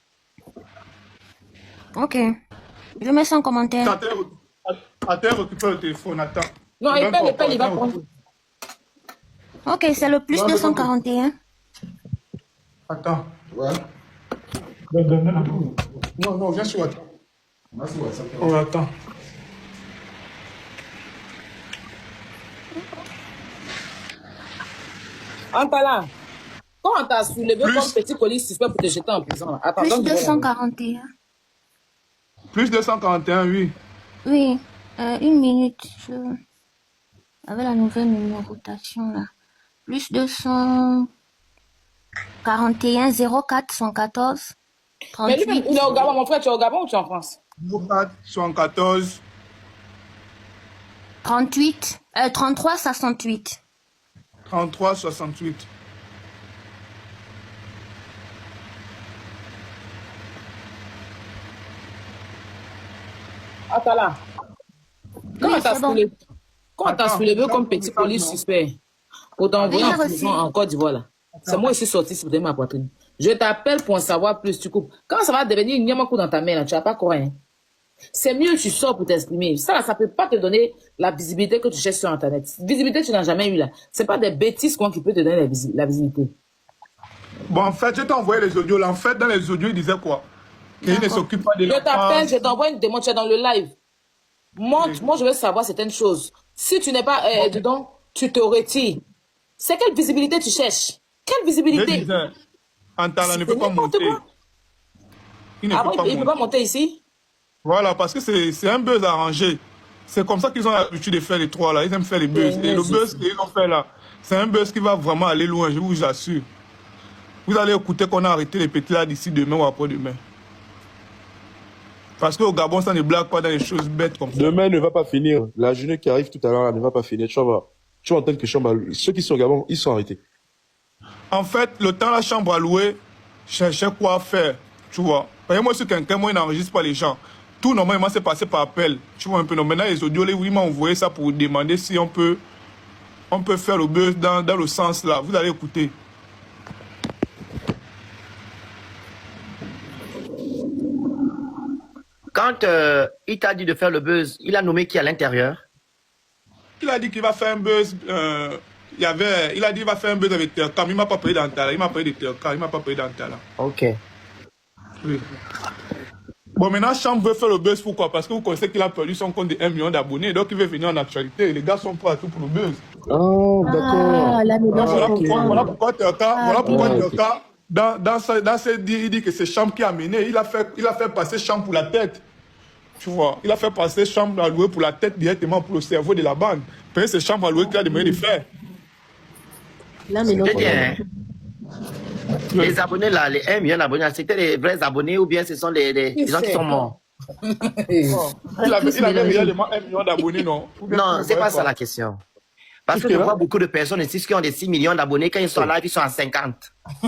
Speaker 10: Ok. Je mets ça en commentaire.
Speaker 6: Attends, récupère le téléphone, attends.
Speaker 7: Non, il va prendre.
Speaker 10: Ok, c'est le plus 241.
Speaker 6: Attends.
Speaker 11: Ouais.
Speaker 6: Non, viens sur WhatsApp. Oh, attends.
Speaker 7: Antala, quand on t'a soulevé comme petit colis suspect pour te jeter en prison, là. Attends,
Speaker 10: plus 241.
Speaker 6: Plus 241, oui.
Speaker 10: Oui, une minute. Avec la nouvelle numérotation, là. Plus 241 04 114
Speaker 7: Mais lui, il est au Gabon, mon frère, tu es au Gabon ou tu es en France?
Speaker 6: 74.
Speaker 10: 38. 33, 68.
Speaker 6: 33, 68.
Speaker 7: Attends là. Comment t'as soulevé? Comment t'as soulevé comme petit police suspect pour t'envoyer en prison en Côte d'Ivoire là? C'est moi qui suis sorti sur ma poitrine. Je t'appelle pour en savoir plus, tu coupes. Comment ça va devenir une nyamakou dans ta main là? Tu n'as pas quoi, hein? C'est mieux que tu sors pour t'exprimer. Ça ne peut pas te donner la visibilité que tu cherches sur Internet. Visibilité, tu n'as jamais eu là. Ce n'est pas des bêtises qui peut te donner la visibilité.
Speaker 6: Bon, en fait, je t'ai envoyé les audios là. En fait, dans les audios, il disait quoi? Il ne s'occupe pas de
Speaker 7: Je t'appelle, je t'envoie une démo, tu es dans le live. Moi, je veux savoir certaines choses. Si tu n'es pas dedans, tu te retires. C'est quelle visibilité tu cherches? Quelle visibilité?
Speaker 6: Antala ne peut pas monter. Il ne peut
Speaker 7: pas monter ici?
Speaker 6: Voilà, parce que c'est un buzz arrangé. C'est comme ça qu'ils ont l'habitude de faire les trois là. Ils aiment faire les buzz. Et le buzz qu'ils ont fait là, c'est un buzz qui va vraiment aller loin, je vous assure. Vous allez écouter qu'on a arrêté les petits là d'ici demain ou après-demain. Parce qu'au Gabon, ça ne blague pas dans les choses bêtes comme ça.
Speaker 8: Demain ne va pas finir. La journée qui arrive tout à l'heure ne va pas finir. Tu vas entendre que ceux qui sont au Gabon, ils sont arrêtés.
Speaker 6: En fait, le temps la chambre à louer, cherchait quoi faire, tu vois. Parce que moi, je suis quelqu'un, moi, il n'enregistre pas les gens. Tout normalement, c'est passé par appel. Tu vois un peu. Donc, maintenant, les audios, ils m'ont envoyé ça pour demander si on peut faire le buzz dans le sens là. Vous allez écouter.
Speaker 5: Quand il t'a dit de faire le buzz, il a nommé qui à l'intérieur?
Speaker 6: Il a dit qu'il va faire un buzz. Il a dit qu'il va faire un buzz avec Terka, mais il ne m'a pas payé d'Antala. Il m'a payé de Terka, il ne m'a pas payé d'Antala.
Speaker 5: Ok.
Speaker 6: Oui. Bon, maintenant, Chambre veut faire le buzz, pourquoi? Parce que vous connaissez qu'il a perdu son compte de 1 million d'abonnés, donc il veut venir en actualité. Les gars sont prêts à tout pour le buzz.
Speaker 8: Oh, d'accord.
Speaker 6: Voilà pourquoi Terka, dans ce dit, il dit que c'est Chambre qui a mené. Il a fait passer Chambre pour la tête. Tu vois, il a fait passer Chambre à louer pour la tête directement pour le cerveau de la bande. Parce que c'est Chambre à louer qui a demandé de faire.
Speaker 15: Là, mais non.
Speaker 5: Les abonnés là, les 1 million d'abonnés, c'était les vrais abonnés ou bien ce sont les gens qui sont morts?
Speaker 6: Il avait réellement 1 million d'abonnés, non?
Speaker 5: Non, c'est pas ça la question. Parce que je vois beaucoup de personnes ici qui ont des 6 millions d'abonnés, quand ils sont live, ils sont à 50.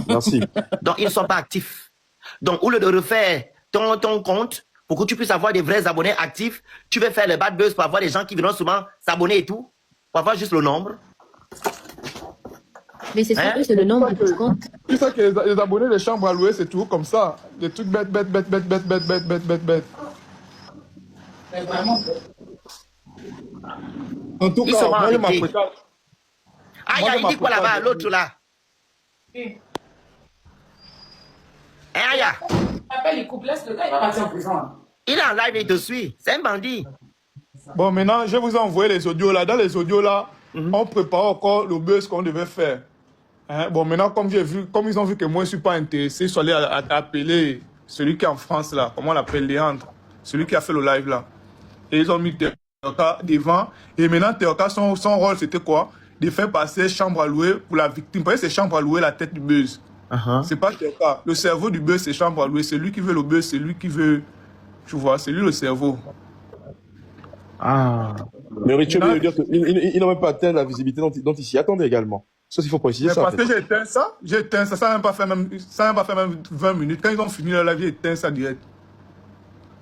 Speaker 8: Merci.
Speaker 5: Donc, ils ne sont pas actifs. Donc, au lieu de refaire ton compte, pour que tu puisses avoir des vrais abonnés actifs, tu veux faire le bad buzz pour avoir des gens qui viendront souvent s'abonner et tout, pour avoir juste le nombre.
Speaker 15: Mais c'est ça, c'est le nombre de comptes.
Speaker 6: Tu sais que les abonnés des chambres à louer, c'est toujours comme ça. Des trucs bêtes. En tout cas, moi, je m'apprête.
Speaker 5: Ah, il dit quoi là-bas, l'autre là? Aya. Il est en live et il te suit. C'est un bandit.
Speaker 6: Bon, maintenant, je vous ai envoyé les audios là. Dans les audios là, on prépare encore le buzz qu'on devait faire. Bon, maintenant, comme ils ont vu que moi, je ne suis pas intéressé, ils sont allés appeler celui qui est en France là, comment on l'appelle, Léandre, celui qui a fait le live là. Et ils ont mis Terka devant. Et maintenant, Terka, son rôle, c'était quoi? De faire passer chambre à louer pour la victime. Parce que c'est chambre à louer la tête du buzz. C'est pas Terka. Le cerveau du buzz, c'est chambre à louer. C'est lui qui veut le buzz, c'est lui qui veut. Tu vois, c'est lui le cerveau.
Speaker 8: Ah. Mais Richard veut dire qu'il n'a même pas atteint la visibilité dont il s'y attendait également. Ça, il faut préciser ça.
Speaker 6: Parce que j'ai éteint ça, ça n'a même pas fait même 20 minutes. Quand ils ont fini la live, j'ai éteint ça direct.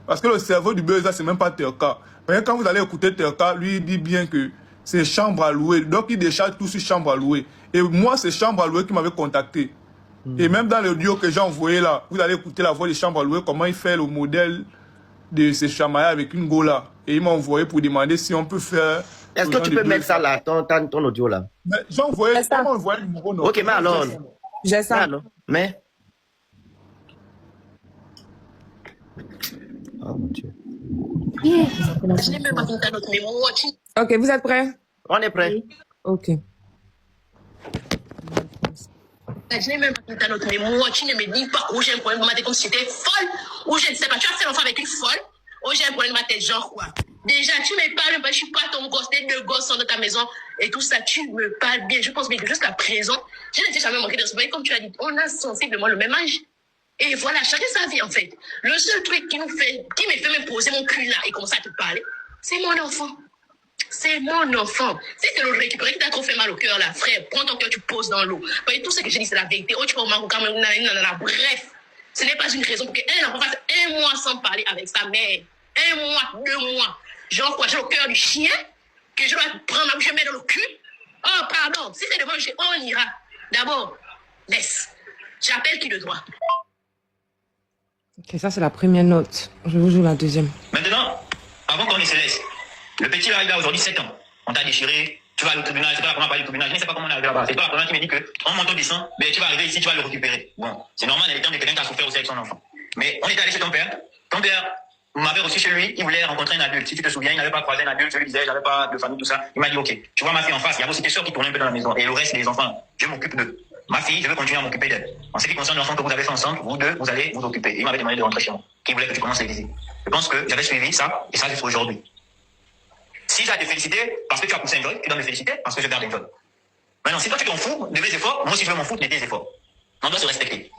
Speaker 6: Parce que le cerveau du buzz, c'est même pas Terka. Parce que quand vous allez écouter Terka, lui, il dit bien que c'est chambre à louer. Donc, il décharge tout sur chambre à louer. Et moi, c'est chambre à louer qui m'avait contacté. Et même dans l'audio que j'ai envoyé là, vous allez écouter la voix des chambres à louer, comment il fait le modèle de ces chamailles avec une gola. Et il m'a envoyé pour demander si on peut faire...
Speaker 5: Est-ce que tu peux mettre ça là, ton audio là?
Speaker 6: J'ai envoyé le numéro. Non.
Speaker 5: Ok, mais alors.
Speaker 12: J'ai ça.
Speaker 5: Mais. Oh mon Dieu.
Speaker 12: Ok, vous êtes prêts?
Speaker 5: On est prêts.
Speaker 12: Ok.
Speaker 14: Je n'ai même pas tout à notre mémoire. Tu ne me dis pas où j'ai un problème, comme si c'était folle, ou je ne sais pas, tu as fait l'enfant avec une folle, ou j'ai un problème de ma tête, genre quoi. Déjà, tu me parles, je ne suis pas ton gosse, tes 2 gosses sont dans ta maison et tout ça, tu me parles bien. Je pense bien que jusqu'à présent, je ne t'ai jamais manqué de respect. Comme tu as dit, on a sensiblement le même âge. Et voilà, chacun sa vie en fait. Le seul truc qui me fait même poser mon cul là et commencer à te parler, c'est mon enfant. C'est mon enfant. Si c'est le récupérer qui t'a trop fait mal au cœur là, frère, prends ton cœur, tu poses dans l'eau. Tout ce que je dis, c'est la vérité. Oh, tu peux bref, ce n'est pas une raison pour qu'elle n'en fasse un mois sans parler avec sa mère. 1 mois, 2 mois. Genre quoi, j'ai le cœur du chien, que je dois prendre ma bouche et mettre dans le cul. Oh, pardon, si c'est devant le chien, on ira. D'abord, laisse. J'appelle qui de droit.
Speaker 12: Ok, ça c'est la première note. Je vous joue la deuxième.
Speaker 13: Maintenant, avant qu'on ne se laisse, le petit là, il a aujourd'hui 7 ans. On t'a déchiré, tu vas aller au tribunal, c'est pas comment parler au tribunal, je ne sais pas comment on est arrivé là-bas. C'est toi la première qui me dit que, en montant descend, mais tu vas arriver ici, tu vas le récupérer. Bon, c'est normal, il est temps de quelqu'un qui a souffert aussi avec son enfant. Mais on était allé chez ton père m'avait reçu chez lui, il voulait rencontrer un adulte. Si tu te souviens, il n'avait pas croisé un adulte, je lui disais, j'avais pas de famille, tout ça. Il m'a dit, ok, tu vois ma fille en face, il y a aussi tes soeurs qui tournent un peu dans la maison, et le reste des enfants, je m'occupe d'eux. Ma fille, je veux continuer à m'occuper d'elle. En ce qui concerne l'enfant que vous avez fait ensemble, vous deux, vous allez vous occuper. Et il m'avait demandé de rentrer chez moi, qu'il voulait que tu commences à l'église. Je pense que j'avais suivi ça, et ça jusqu'à aujourd'hui. Si j'ai à te féliciter parce que tu as poussé un job, tu dois me féliciter parce que je garde un job. Maintenant, si toi tu t'en fous de mes efforts, moi aussi je veux m'en foutre de tes efforts. On doit se respecter.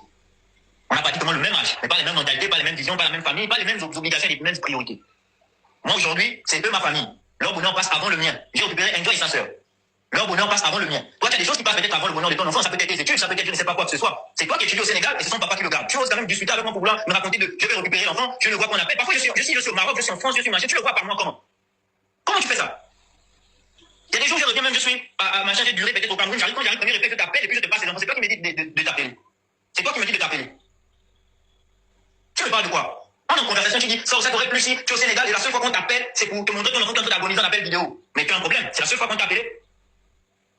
Speaker 13: On a pratiquement le même âge, mais pas les mêmes mentalités, pas les mêmes visions, pas la même famille, pas les mêmes obligations et les mêmes priorités. Moi aujourd'hui, c'est eux ma famille. Leur bonheur passe avant le mien. J'ai récupéré Enjoy et sa sœur. Leur bonheur passe avant le mien. Toi, tu as des choses qui passent peut-être avant le bonheur de ton enfant, ça peut être tes études, ça peut être je ne sais pas quoi que ce soit. C'est toi qui étudies au Sénégal et c'est son papa qui le garde. Tu oses quand même discuter avec moi pour vouloir me raconter de je vais récupérer l'enfant, je le vois qu'on appelle. Parfois je suis au Maroc, je suis en France, je suis machin, tu le vois par moi comment? Comment tu fais ça? Il y a des jours, je reviens même, je suis à machin, j'ai duré peut-être au Cameroun, j'arrive quand j'arrive, premier réflexe, je t'appelle et puis je te passe les enfants. C'est toi qui me dis de t'appeler. C'est toi qui me dis de t'appeler. Tu me parles de quoi? En conversation, tu dis, ça t'aurait plu si tu es au Sénégal et la seule fois qu'on t'appelle, c'est pour te montrer ton enfant qui est en train d'agoniser en appel vidéo. Mais tu as un problème, c'est la seule fois qu'on t'a appelé.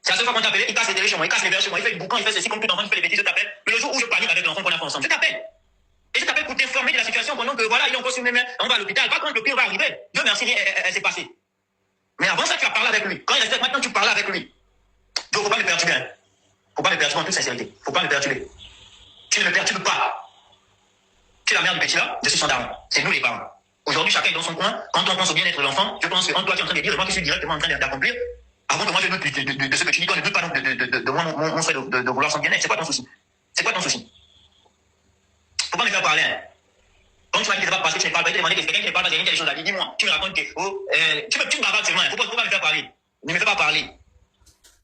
Speaker 13: C'est la seule fois qu'on t'a appelé, il casse les télés chez moi, il casse les verres chez moi, il fait du boucan, il fait ceci comme tout enfant, il fait des bêtises, je t'appelle. Mais le jour où je panique avec l'enfant qu'on a fait ensemble, je t'appelle. Et je t'appelle pour t'informer de la situation pendant que voilà, il est encore sur mes mains, on va à l'hôpital. Pas quand le pire va arriver. Dieu merci, elle s'est passée. Mais avant ça, tu as parlé avec lui. Quand il restait maintenant, tu parlais avec lui. Donc, faut pas me perturber. Hein. Faut pas me perturber en toute sincérité. Faut pas me perturber. Tu ne me perturbes pas. Tu es la mère du petit là, je suis son daron. C'est nous les parents. Aujourd'hui, chacun est dans son coin. Quand on pense au bien-être de l'enfant, je pense que quand toi tu es en train de dire, et moi qui suis directement en train d'accomplir, avant que moi je doute de ce que tu dis, toi ne doute pas donc de mon souhait de vouloir son bien-être. C'est quoi ton souci? C'est quoi ton souci? Faut pas me faire parler. Hein. Quand tu m'as dit que c'est pas parce que tu ne parles pas, tu demandé que quelqu'un qui ne parle pas, quelqu'un qui a des choses à dire, dis-moi. Tu me racontes que, tu me bavardes seulement. Faut pas me faire parler. Ne me fais pas parler.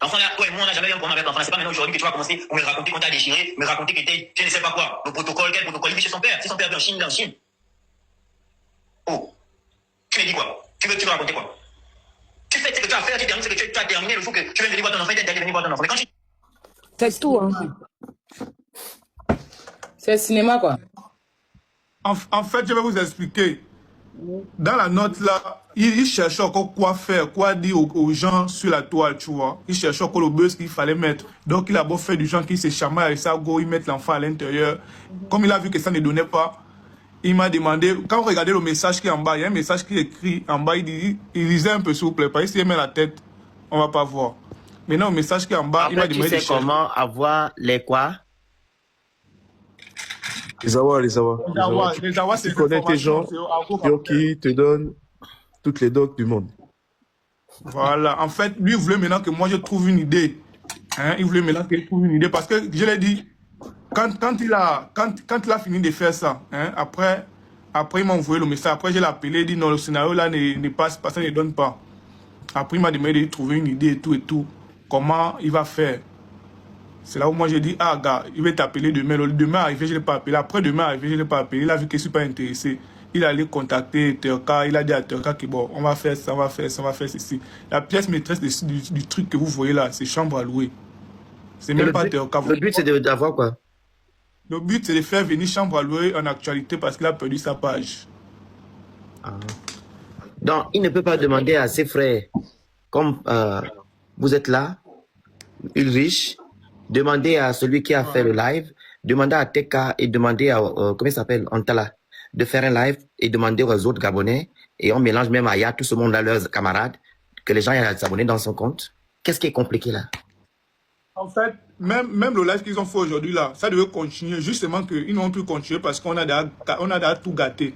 Speaker 13: L'enfant là, toi et moi, on n'a jamais eu un problème avec l'enfant. C'est pas maintenant aujourd'hui que tu vas commencer pour me raconter qu'on t'a déchiré, me raconter que tu ne sais pas quoi. Le protocole, quel protocole? Il vit chez son père. Si son père vit en Chine, il est en Chine. Oh. Tu me dis quoi? Tu veux raconter quoi? Tu fais ce que tu as fait, tu termines ce que tu as terminé le jour que tu viens venir voir ton enfant, tu viens venir voir ton enfant. Mais quand tu...
Speaker 7: C'est tout, hein. C'est le cinéma, quoi.
Speaker 6: En fait, je vais vous expliquer. Dans la note là, il cherchait encore quoi faire, quoi dire aux gens sur la toile, tu vois. Il cherchait encore le buzz qu'il fallait mettre. Donc il a beau faire du genre qui se chamaille avec ça, go, il met l'enfant à l'intérieur. Comme il a vu que ça ne donnait pas, il m'a demandé, quand vous regardez le message qui est en bas, il y a un message qui est écrit en bas, il lisait un peu s'il vous plaît, parce que s'il met la tête, on va pas voir. Maintenant, le message qui est en bas, il m'a demandé
Speaker 5: tu sais comment avoir les quoi?
Speaker 8: Les Awa, c'est connais tes gens qui te donnent toutes les docs du monde.
Speaker 6: Voilà, en fait, lui, il voulait maintenant que moi je trouve une idée. Hein? Il voulait maintenant que je trouve une idée. Parce que je l'ai dit, quand il a fini de faire ça, hein, après il m'a envoyé le message. Après, je l'ai appelé, il dit non, le scénario là ne passe pas, ça ne donne pas. Après, il m'a demandé de trouver une idée et tout. Comment il va faire? C'est là où moi j'ai dit, ah gars, il va t'appeler demain. Le demain arrivé, je ne l'ai pas appelé. Après demain arrivé, je ne l'ai pas appelé. Il a vu que je ne suis pas intéressé. Il allait contacter Terka. Il a dit à Terka que bon, on va faire ça, on va faire ceci. La pièce maîtresse du truc que vous voyez là, c'est chambre à louer. C'est même pas Terka.
Speaker 5: Le but c'est d'avoir quoi?
Speaker 6: Le but c'est de faire venir chambre à louer en actualité parce qu'il a perdu sa page.
Speaker 5: Ah. Donc il ne peut pas demander à ses frères, comme vous êtes là, Ulrich, demander à celui qui a fait le live, demander à Teka et demander à, comment il s'appelle, Antala, de faire un live et demander aux autres Gabonais, et on mélange même à tout ce monde-là, leurs camarades, que les gens aient s'abonner dans son compte. Qu'est-ce qui est compliqué là?
Speaker 6: En fait, même le live qu'ils ont fait aujourd'hui là, ça devait continuer, justement qu'ils n'ont pu continuer parce qu'on a déjà tout gâté.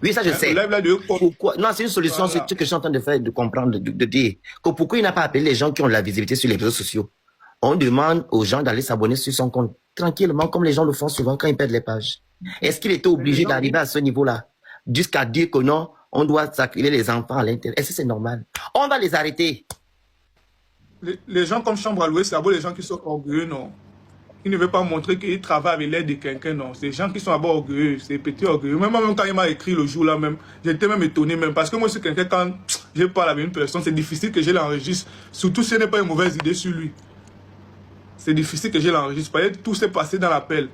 Speaker 5: Oui, ça je sais.
Speaker 6: Le live là devait...
Speaker 5: Pourquoi? Non, c'est une solution, voilà. C'est ce que je suis en train de faire, de comprendre, de dire. Que pourquoi il n'a pas appelé les gens qui ont de la visibilité sur les réseaux sociaux? On demande aux gens d'aller s'abonner sur son compte tranquillement, comme les gens le font souvent quand ils perdent les pages. Est-ce qu'il était obligé d'arriver à ce niveau-là, jusqu'à dire que non, on doit sacrifier les enfants à l'intérieur? Est-ce que c'est normal? On va les arrêter.
Speaker 6: Les gens comme Chambre à louer, c'est d'abord les gens qui sont orgueilleux, non? Ils ne veulent pas montrer qu'ils travaillent avec l'aide de quelqu'un, non. C'est des gens qui sont d'abord orgueilleux, c'est des petits orgueilleux. Même quand il m'a écrit le jour-là même, j'étais même étonné même. Parce que moi, c'est quelqu'un, quand je parle avec une personne, c'est difficile que je l'enregistre. Surtout si elle n'est pas une mauvaise idée sur lui. C'est difficile que je l'enregistre. Parce que tout s'est passé dans l'appel.